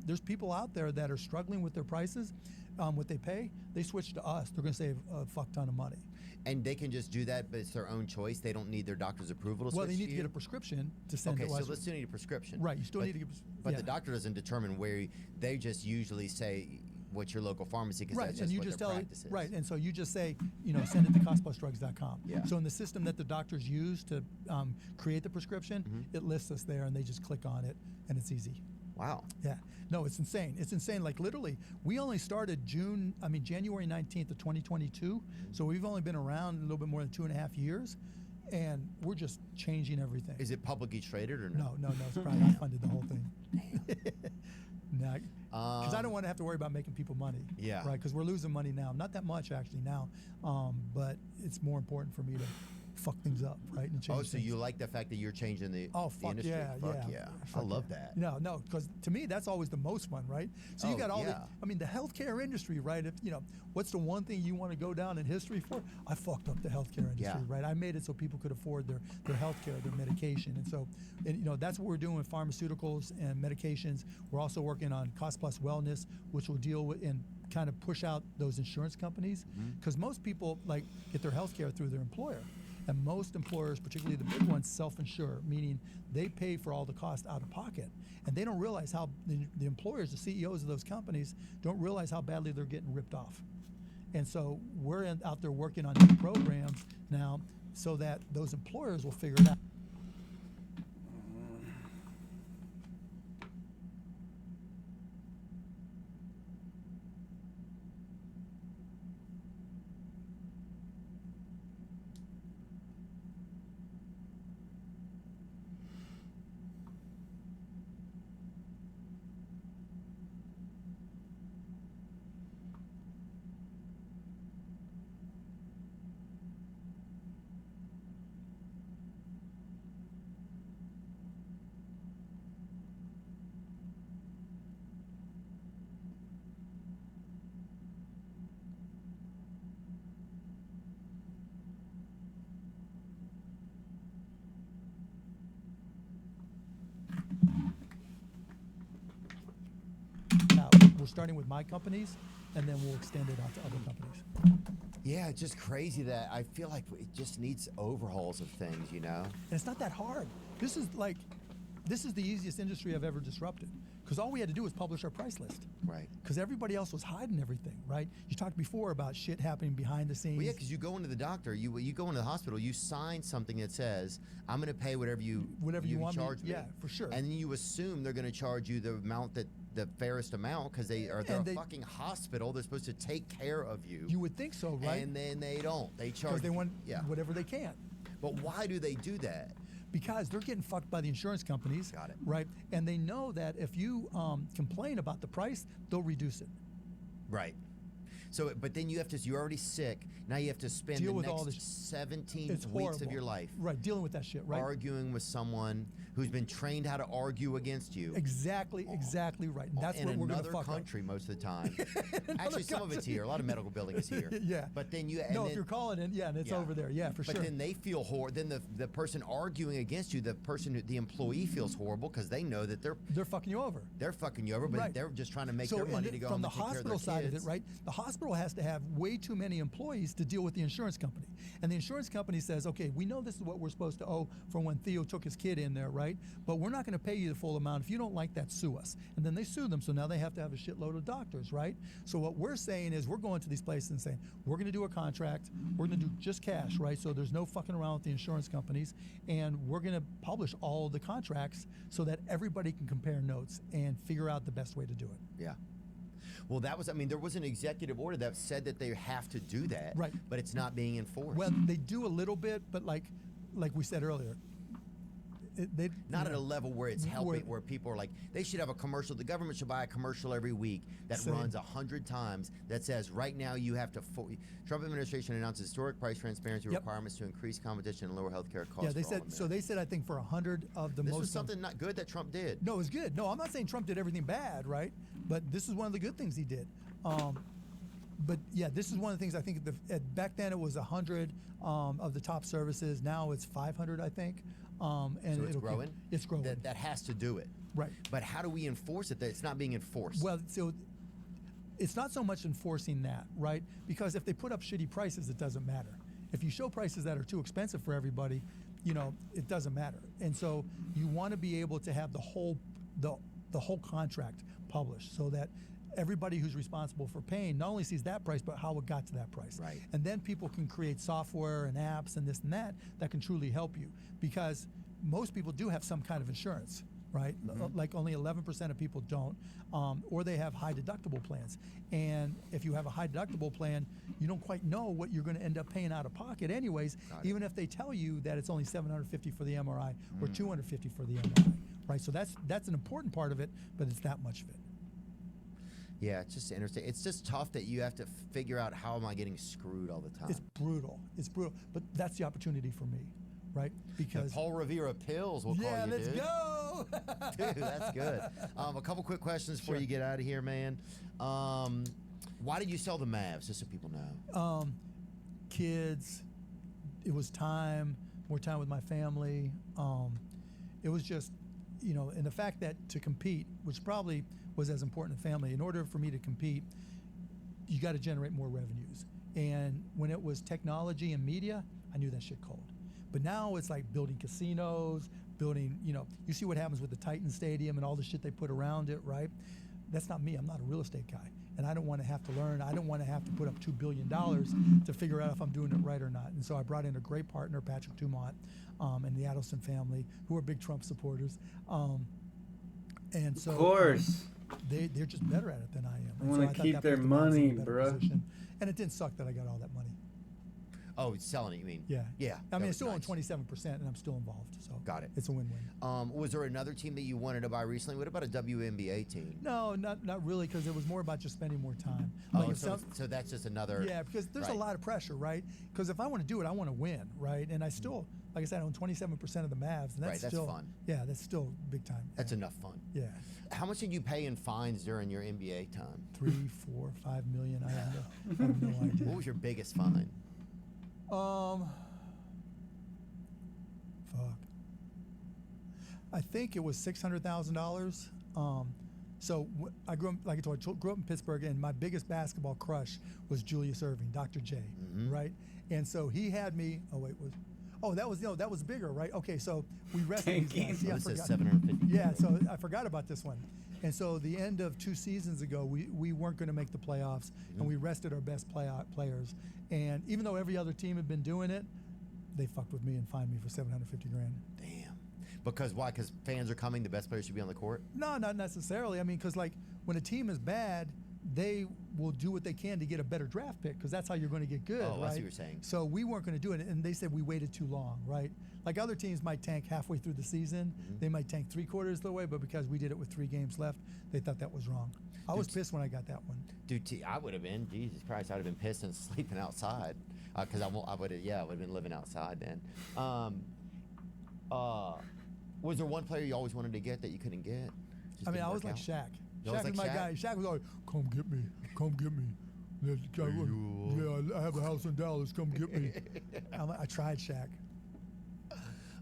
there's people out there that are struggling with their prices, what they pay, they switch to us. They're going to save a fuck ton of money. And they can just do that, but it's their own choice. They don't need their doctor's approval to switch. Well, they need to you? get a prescription to send to us. Okay, so let's still need a prescription. Right, you still need to get. But the doctor doesn't determine where. They just usually say what's your local pharmacy because that's just what their practice is. Right, and so you just say, send it to costplusdrugs.com. Yeah. So in the system that the doctors use to create the prescription, it lists us there, and they just click on it, and it's easy. Wow. Yeah. No, it's insane. It's insane. Like literally, we only started January 19th of 2022. So we've only been around a little bit more than 2.5 years, and we're just changing everything. Is it publicly traded or no? No. It's probably I funded the whole thing. No, because I don't want to have to worry about making people money. Yeah. Right. Because we're losing money now. Not that much actually now, but it's more important for me to fuck things up, right? And change So things. you like the fact that you're changing the fuck industry? yeah, Fuck yeah. yeah. I Fuck love yeah. that. No, because to me that's always the most fun, right? So you got all the healthcare industry, right? If what's the one thing you want to go down in history for? I fucked up the healthcare industry, right? I made it so people could afford their healthcare, their medication, and so that's what we're doing with pharmaceuticals and medications. We're also working on cost plus wellness, which will deal with and kind of push out those insurance companies, because most people get their healthcare through their employer. And most employers, particularly the big ones, self-insure, meaning they pay for all the cost out of pocket. And they don't realize how the employers, the CEOs of those companies, don't realize how badly they're getting ripped off. And so we're out there working on new programs now so that those employers will figure it out. We're starting with my companies, and then we'll extend it out to other companies. Yeah, it's just crazy that I feel like it just needs overhauls of things, And it's not that hard. This is the easiest industry I've ever disrupted, because all we had to do was publish our price list. Right. Because everybody else was hiding everything, right? You talked before about shit happening behind the scenes. Well, yeah, because you go into the doctor, you go into the hospital, you sign something that says, I'm going to pay whatever you want charge me. Yeah, for sure. And then you assume they're going to charge you the amount the fairest amount, because they're a fucking hospital. They're supposed to take care of you. You would think so, right? And then they don't. They charge. Because they want whatever they can. But why do they do that? Because they're getting fucked by the insurance companies. Got it. Right? And they know that if you complain about the price, they'll reduce it. Right. So, but then you're already sick. Now you have to spend Deal the with next all this. 17 It's weeks horrible. of your life Right, dealing with that shit, right? arguing with someone who's been trained how to argue against you. Exactly right. And that's in what we're going to another fuck up. country most of the time. Actually, some of it's here. A lot of medical billing is here. Yeah. But then you... If you're calling in, and it's over there. Yeah, for sure. But then they feel horrible. Then the person arguing against you, the employee feels horrible because they know that they're fucking you over. They're fucking you over, but they're just trying to make their money to go from home the and take care of their hospital side of kids. it, right? The hospital has to have way too many employees to deal with the insurance company. And the insurance company says, okay, we know this is what we're supposed to owe from when Theo took his kid in there, right? But we're not going to pay you the full amount. If you don't like that, sue us. And then they sue them, so now they have to have a shitload of doctors, right? So what we're saying is we're going to these places and saying, we're going to do a contract, we're going to do just cash, right? So there's no fucking around with the insurance companies, and we're going to publish all the contracts so that everybody can compare notes and figure out the best way to do it. Yeah. Well, there was an executive order that said that they have to do that, right? But it's not being enforced. Well, they do a little bit, but like we said earlier, not at a level where it's helping, where people are like, they should have a commercial. The government should buy a commercial every week that runs 100 times that says, right now you have to. Trump administration announced historic price transparency requirements to increase competition and lower healthcare costs. Yeah, they said. So they said, I think for 100 of the most. This was something not good that Trump did. No, it was good. No, I'm not saying Trump did everything bad, right? But this is one of the good things he did. But yeah, this is one of the things I think back then it was 100 of the top services. Now it's 500, I think. And so it's growing? It's growing. That has to do it. Right. But how do we enforce it that it's not being enforced? Well, so it's not so much enforcing that, right? Because if they put up shitty prices, it doesn't matter. If you show prices that are too expensive for everybody, it doesn't matter. And so you want to be able to have the whole contract published so that everybody who's responsible for paying not only sees that price, but how it got to that price. Right. And then people can create software and apps and this and that can truly help you, because most people do have some kind of insurance, right? Like only 11% of people don't, or they have high deductible plans. And if you have a high deductible plan, you don't quite know what you're going to end up paying out of pocket anyways, even if they tell you that it's only $750 for the MRI or $250 for the MRI, right? So that's an important part of it, but it's that much of it. Yeah, it's just interesting. It's just tough that you have to figure out how am I getting screwed all the time. It's brutal. It's brutal. But that's the opportunity for me, right? Because the Paul Revere pills will call you, let's dude. go. Dude, that's good. A couple quick questions before you get out of here, man. Why did you sell the Mavs, just so people know? Kids. It was time, more time with my family. It was just, you know, and the fact that to compete, which probably was as important as family, in order for me to compete, you got to generate more revenues. And when it was technology and media, I knew that shit cold. But now it's like building casinos, building, you know, you see what happens with the Titan Stadium and all the shit they put around it, right? That's not me. I'm not a real estate guy. And I don't want to have to learn. I don't want to have to put up $2 billion to figure out if I'm doing it right or not. And so I brought in a great partner, Patrick Dumont, and the Adelson family, who are big Trump supporters. And so, of course. They're just better at it than I am. I want to keep their money, bro. And it didn't suck that I got all that money. Oh, selling it, you mean? Yeah. Yeah. I mean, I still own 27%, and I'm still involved. So got it. It's a win-win. Was there another team that you wanted to buy recently? What about a WNBA team? No, not really, because it was more about just spending more time. Like so that's just another. Yeah, because there's a lot of pressure, right? Because if I want to do it, I want to win, right? And I still, like I said, I own 27% of the Mavs, and that's still fun. Yeah, that's still big time. That's enough fun. Yeah. How much did you pay in fines during your NBA time? 3, 4, 5 million. I have no idea. What was your biggest fine? Fuck. I think it was $600,000. So I grew up, like I told you, grew up in Pittsburgh, and my biggest basketball crush was Julius Erving, Dr. J, right? And so he had me. That was bigger, right? Okay, so we rested these guys. Yeah, I forgot. 750. Yeah, so I forgot about this one. And so the end of 2 seasons ago, we weren't going to make the playoffs, and we rested our best players. And even though every other team had been doing it, they fucked with me and fined me for $750,000. Damn. Because why? Because fans are coming. The best players should be on the court. No, not necessarily. I mean, because like when a team is bad, they will do what they can to get a better draft pick, because that's how you're going to get good, right? I see what you're saying. So we weren't going to do it, and they said we waited too long, right? Like other teams might tank halfway through the season. They might tank 3/4 of the way, but because we did it with 3 games left, they thought that was wrong. I was pissed when I got that one. Dude, I would have been. Jesus Christ, I would have been pissed and sleeping outside, because I would have been living outside then. Was there one player you always wanted to get that you couldn't get? I mean, I was like Shaq. Shaq was my guy. Shaq was always, come get me. Yeah, I have a house in Dallas. Come get me. I tried Shaq.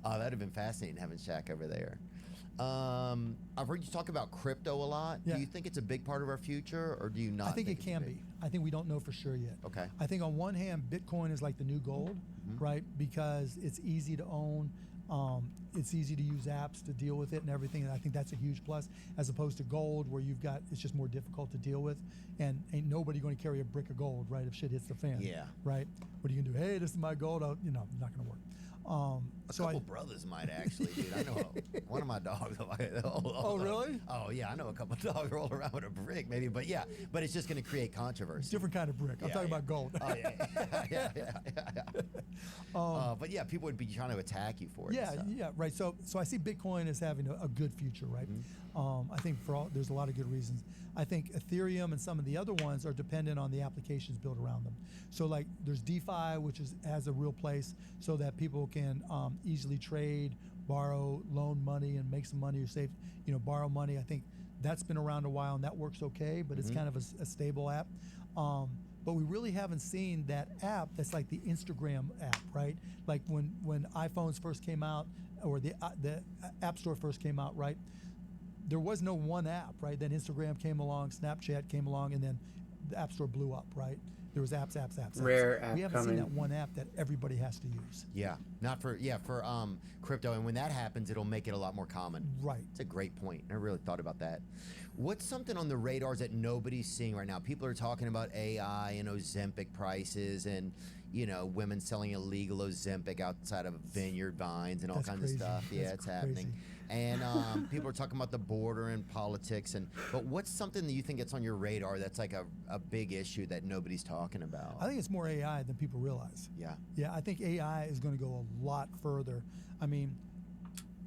Oh, that'd have been fascinating having Shaq over there. I've heard you talk about crypto a lot. Yeah. Do you think it's a big part of our future, or do you not? I think it can be. I think we don't know for sure yet. Okay. I think on one hand, Bitcoin is like the new gold, right? Because it's easy to own. It's easy to use apps to deal with it and everything, and I think that's a huge plus, as opposed to gold, where it's just more difficult to deal with, and ain't nobody going to carry a brick of gold, right? If shit hits the fan, right? What are you gonna do? Hey, this is my gold. Not gonna work. A couple brothers might actually, dude. I know one of my dogs. Oh, really? Oh, yeah. I know a couple of dogs roll around with a brick, maybe. But yeah, but it's just going to create controversy. Different kind of brick. I'm talking about gold. Oh, yeah. But yeah, people would be trying to attack you for it. Yeah, right. So I see Bitcoin as having a good future, right? I think there's a lot of good reasons. I think Ethereum and some of the other ones are dependent on the applications built around them. So like there's DeFi, which has a real place so that people can easily trade, borrow, loan money, and make some money or save, borrow money. I think that's been around a while and that works okay, but it's kind of a stable app. But we really haven't seen that app that's like the Instagram app, right? Like when iPhones first came out, or the App Store first came out, right? There was no one app, right? Then Instagram came along, Snapchat came along, and then the App Store blew up, right? There was apps. Rare app We haven't coming. seen that one app that everybody has to use. Yeah, not for crypto, and when that happens, it'll make it a lot more common. Right. It's a great point. I really thought about that. What's something on the radars that nobody's seeing right now? People are talking about AI and Ozempic prices, and women selling illegal Ozempic outside of vineyard vines and all kinds of stuff. Yeah, it's happening. And people are talking about the border and politics. But what's something that you think that's on your radar that's like a big issue that nobody's talking about? I think it's more AI than people realize. Yeah. Yeah, I think AI is going to go a lot further. I mean,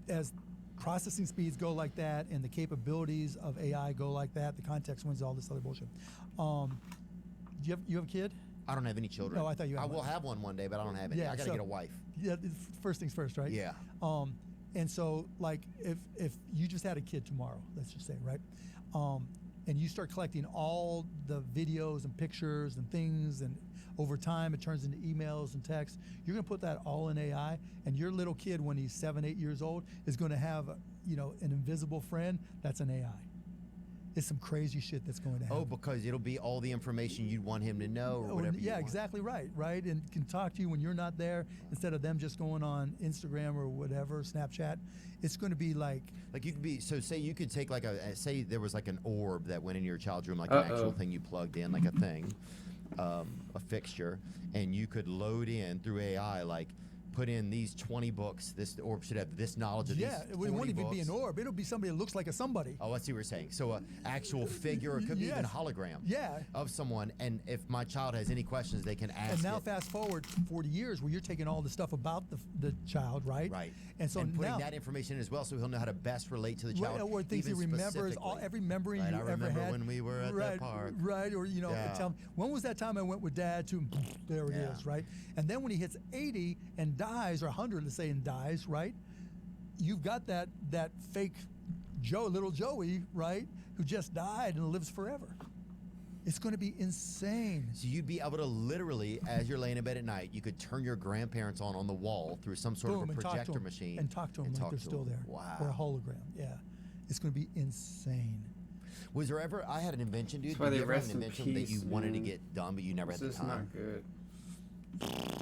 as processing speeds go like that and the capabilities of AI go like that, the context wins, all this other bullshit. You have a kid? I don't have any children. No, I thought you had I one. will have one day, but I don't have any. Yeah, I got to get a wife. Yeah, first things first, right? Yeah. And so, like, if you just had a kid tomorrow, let's just say, right? And you start collecting all the videos and pictures and things, and over time it turns into emails and texts, you're going to put that all in AI, and your little kid, when he's 7, 8 years old, is going to have, an invisible friend that's an AI. It's some crazy shit that's going to happen. Oh, because it'll be all the information you'd want him to know or whatever. Yeah, you want. exactly right, and can talk to you when you're not there instead of them just going on Instagram or whatever, Snapchat. It's going to be like you could be, so say you could take like say there was like an orb that went in your child's room, like an actual thing you plugged in, like a thing, a fixture, and you could load in through AI, like, put in these 20 books. This orb should have this knowledge of these 40 it won't even books. be an orb. It'll be somebody that looks like a somebody. Oh, I see what you're saying. So an actual figure, or it could be even a hologram of someone. And if my child has any questions, they can ask. And now it. fast forward 40 years where you're taking all the stuff about the child, right? Right. And so putting now, that information in as well, so he'll know how to best relate to the child. Or things he even remembers, specifically. every memory Right, you I ever remember had. when we were at the park. Right, or tell him, when was that time I went with Dad to, there it is, right? And then when he hits 80 and dies, or 100, let's say, and dies, right? You've got that fake little Joey, right, who just died and lives forever. It's going to be insane. So you'd be able to literally, as you're laying in bed at night, you could turn your grandparents on the wall through some sort of a projector machine. And talk to them like they're still there. Wow. Or a hologram, yeah. It's going to be insane. Was there ever, I had an invention, dude. That's why Did they you ever have rest an in invention that you peace, wanted to man. get done, but you never had the This is time? not good.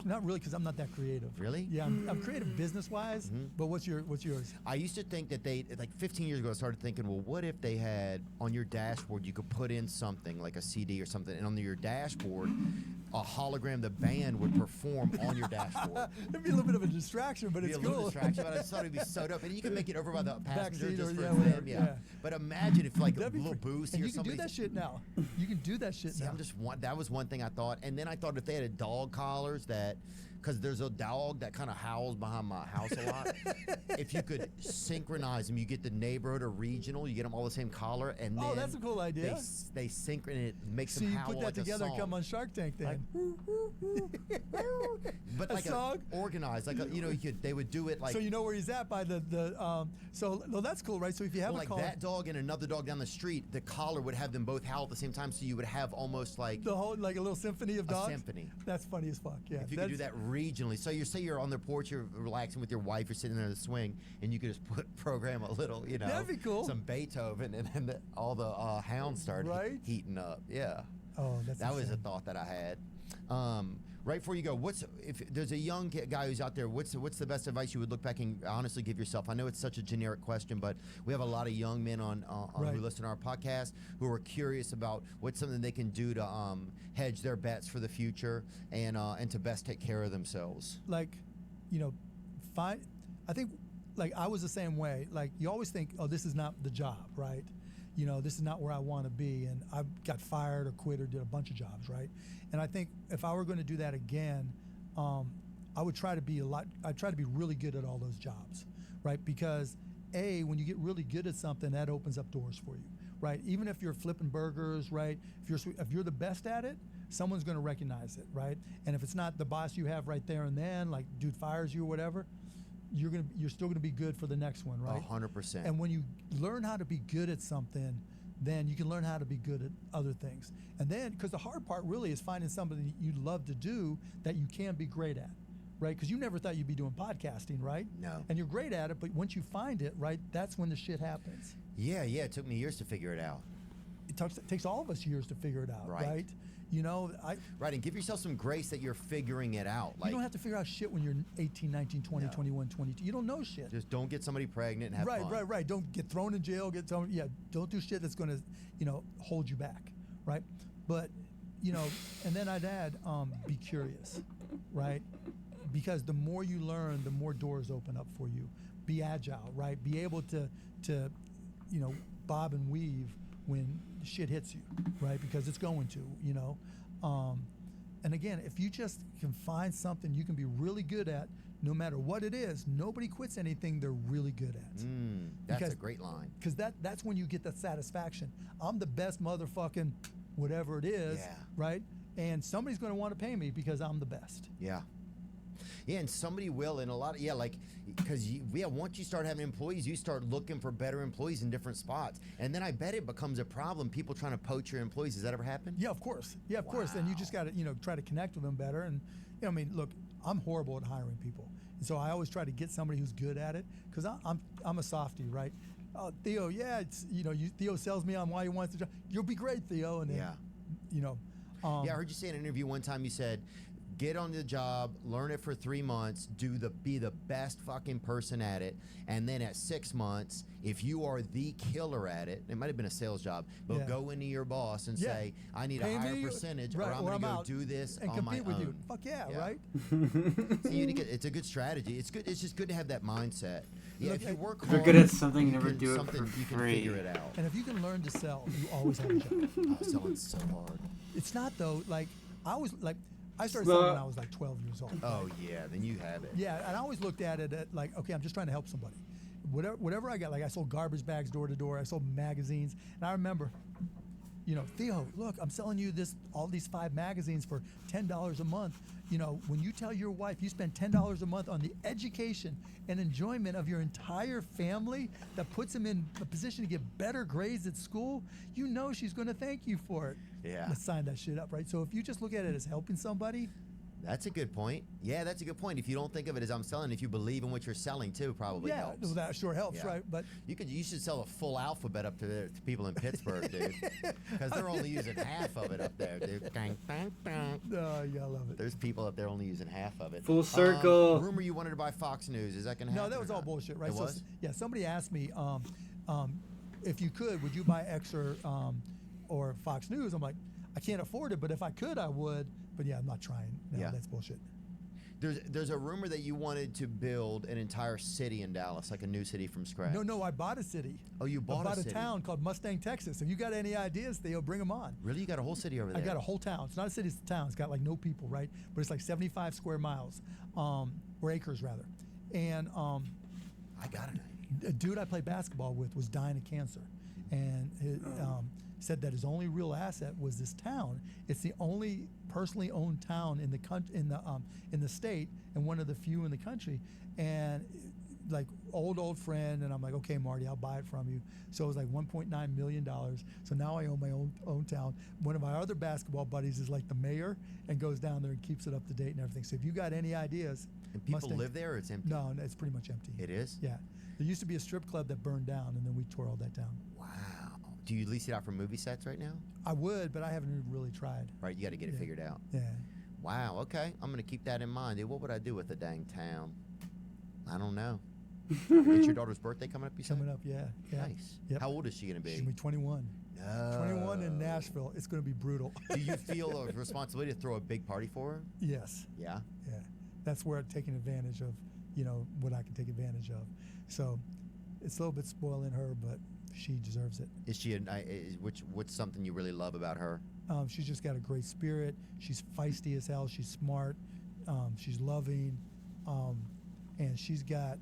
Not really, because I'm not that creative. Really? Yeah, I'm creative business-wise, but what's yours? I used to think that like 15 years ago, I started thinking, well, what if they had on your dashboard, you could put in something like a CD or something, and on your dashboard, a hologram, the band would perform on your dashboard. It'd be a little bit of a distraction, but It'd it's be a little cool. distraction, but I just thought it'd be sewed up, and you can make it over by the passenger Backseat just or for whatever, them. yeah. But imagine if like a That'd be little boost and or you can do somebody. that shit now. You can do that shit See, now. that was one thing I thought, and then I thought if they had a dog collars that, because there's a dog that kind of howls behind my house a lot. If you could synchronize them, you get the neighborhood or regional, you get them all the same collar, and then that's a cool idea. They synchronize it, makes So them you howl put that like together a and song. come on Shark Tank then. But A like song? organized, like they would do it like. So you know where he's at by so that's cool, right? So if you have well, a like collar, that dog and another dog down the street, the collar would have them both howl at the same time, so you would have almost like the whole, like a little symphony of dogs. a symphony. That's funny as fuck. Yeah. If you could do that regionally, so you say you're on their porch, you're relaxing with your wife, you're sitting there in the swing, and you could just program a little, That'd be cool. some Beethoven, and then all the hounds started heating up. Yeah. Oh, that was a thought that I had. Right before you go, if there's a young guy who's out there, what's the best advice you would look back and honestly give yourself? I know it's such a generic question, but we have a lot of young men on who listen to our podcast who are curious about what's something they can do to hedge their bets for the future and to best take care of themselves. Like, I think, like, I was the same way. Like, you always think, oh, this is not the job, right? This is not where I want to be, and I got fired or quit or did a bunch of jobs, right? And I think if I were going to do that again, I would try to be I'd try to be really good at all those jobs, right? Because when you get really good at something, that opens up doors for you, right? Even if you're flipping burgers, right? If you're the best at it, someone's going to recognize it, right? And if it's not the boss you have right there and then, like dude fires you or whatever, you're still gonna be good for the next one, right? 100%. And when you learn how to be good at something, then you can learn how to be good at other things. And then, because the hard part really is finding something that you love to do that you can be great at, right? Because you never thought you'd be doing podcasting, right? No. And you're great at it, but once you find it, right, that's when the shit happens. Yeah. It took me years to figure it out. It takes all of us years to figure it out, right? Right, and give yourself some grace that you're figuring it out. You don't have to figure out shit when you're 18, 19, 20, 21, 22. You don't know shit. Just don't get somebody pregnant and have fun. Right. Don't get thrown in jail. Don't do shit that's going to, hold you back, right? But, and then I'd add, be curious, right? Because the more you learn, the more doors open up for you. be agile, right? Be able to bob and weave when shit hits you, right? Because it's going to, and again, if you just can find something you can be really good at, no matter what it is, nobody quits anything they're really good at. That's a great line. Because that's when you get the satisfaction. I'm the best motherfucking whatever it is, right? And somebody's going to want to pay me because I'm the best. Yeah. Yeah, and somebody will, and a lot of, because once you start having employees, you start looking for better employees in different spots. And then I bet it becomes a problem, people trying to poach your employees. Has that ever happened? Yeah, of course. Yeah, of course. And you just got to, try to connect with them better. And, look, I'm horrible at hiring people. And so I always try to get somebody who's good at it because I'm a softie, right? Theo, it's, Theo sells me on why he wants to job. You'll be great, Theo. And then, I heard you say in an interview one time, you said, get on the job, learn it for 3 months, be the best fucking person at it, and then at 6 months, if you are the killer at it might have been a sales job, but go into your boss and say, I need a higher percentage, or I'm going to go do this and on my compete with own. You. Fuck yeah, right? It's a good strategy. It's good. It's just good to have that mindset. Yeah, if you work hard, you're good at something, you never do it for you can free. figure it out. And if you can learn to sell, you always have a job. Selling's so hard. It's not though. I started selling when I was 12 years old. Oh yeah, then you have it. Yeah, and I always looked at it okay, I'm just trying to help somebody. Whatever I got, I sold garbage bags door to door. I sold magazines, and I remember, Theo, look, I'm selling you all these 5 magazines for $10 a month. When you tell your wife you spend $10 a month on the education and enjoyment of your entire family that puts them in a position to get better grades at school, she's going to thank you for it. Yeah. Let's sign that shit up, right? So if you just look at it as helping somebody. That's a good point. Yeah, that's a good point. If you don't think of it as I'm selling, if you believe in what you're selling too, probably helps. Yeah, that sure helps, right? But you should sell a full alphabet up to people in Pittsburgh, dude, because they're only using half of it up there, dude. Bang, bang, bang. Oh, yeah, I love it. There's people up there only using half of it. Full circle. Rumor you wanted to buy Fox News. Is that going to happen? No, that was all bullshit, right? It was? Yeah, somebody asked me, if you could, would you buy X or Fox News? I'm like, I can't afford it, but if I could, I would. But yeah, I'm not trying. No, that's bullshit. There's a rumor that you wanted to build an entire city in Dallas, like a new city from scratch. No, I bought a city. Oh, you bought a city? I bought a town called Mustang, Texas. If you got any ideas, Theo, bring them on. Really? You got a whole city over there? I got a whole town. It's not a city, it's a town. It's got no people, right? But it's 75 square miles, or acres rather. And I got an idea. A dude I played basketball with was dying of cancer, and said that his only real asset was this town. It's the only personally owned town in the state, and one of the few in the country. And old friend, and I'm like, okay, Marty, I'll buy it from you. So it was $1.9 million. So now I own my own town. One of my other basketball buddies is the mayor and goes down there and keeps it up to date and everything. So if you got any ideas, and people live there, or it's empty? No, it's pretty much empty. It is? Yeah. There used to be a strip club that burned down, and then we tore all that down. Wow. Do you lease it out for movie sets right now? I would, but I haven't really tried. Right, you got to get it figured out. Yeah. Wow, okay. I'm going to keep that in mind. Dude, what would I do with a dang town? I don't know. It's your daughter's birthday coming up, you said? Coming up, yeah. Nice. Yep. How old is she going to be? She's going to be 21. No. 21 in Nashville. It's going to be brutal. Do you feel a responsibility to throw a big party for her? Yes. Yeah? Yeah. That's where I'm taking advantage of, what I can take advantage of. So it's a little bit spoiling her, but she deserves it. Is she what's something you really love about her? She's just got a great spirit. She's feisty as hell. She's smart. She's loving, and she's got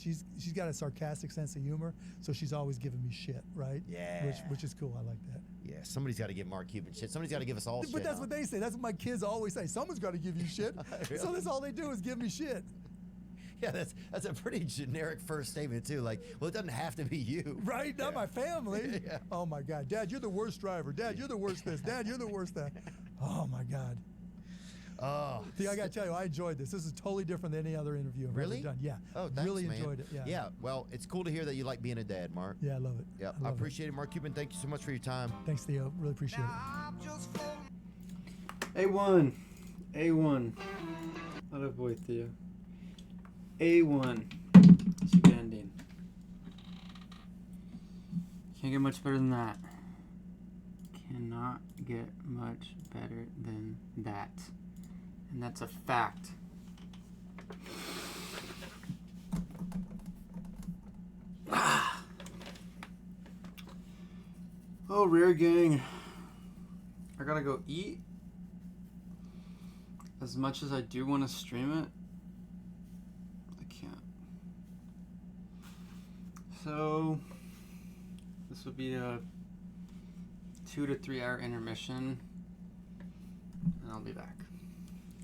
she's got a sarcastic sense of humor. So she's always giving me shit, right? Yeah. Which is cool. I like that. Yeah. Somebody's got to give Mark Cuban shit. Somebody's got to give us all shit. But that's what they say. That's what my kids always say. Someone's got to give you shit. Really? So that's all they do is give me shit. Yeah, that's a pretty generic first statement too. Well, it doesn't have to be you. Right? Not my family. Yeah. Oh my God, Dad, you're the worst driver. Dad, you're the worst this. Dad, you're the worst that. Oh my God. Oh. See, I gotta tell you, I enjoyed this. This is totally different than any other interview I've Really? ever done. Yeah. Oh, thanks, really man. enjoyed it. Yeah. Yeah. Well, it's cool to hear that you like being a dad, Mark. Yeah, I love it. Yeah. I appreciate it, Mark Cuban. Thank you so much for your time. Thanks, Theo. Really appreciate it. A1. Atta boy, Theo. A1. It's a good ending. Can't get much better than that. Cannot get much better than that. And that's a fact. Oh, Rare Gang. I gotta go eat. As much as I do want to stream it, I can't. So, this would be a 2 to 3 hour intermission, and I'll be back.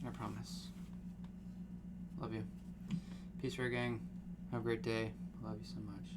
I promise. Love you. Peace, Rare Gang. Have a great day. Love you so much.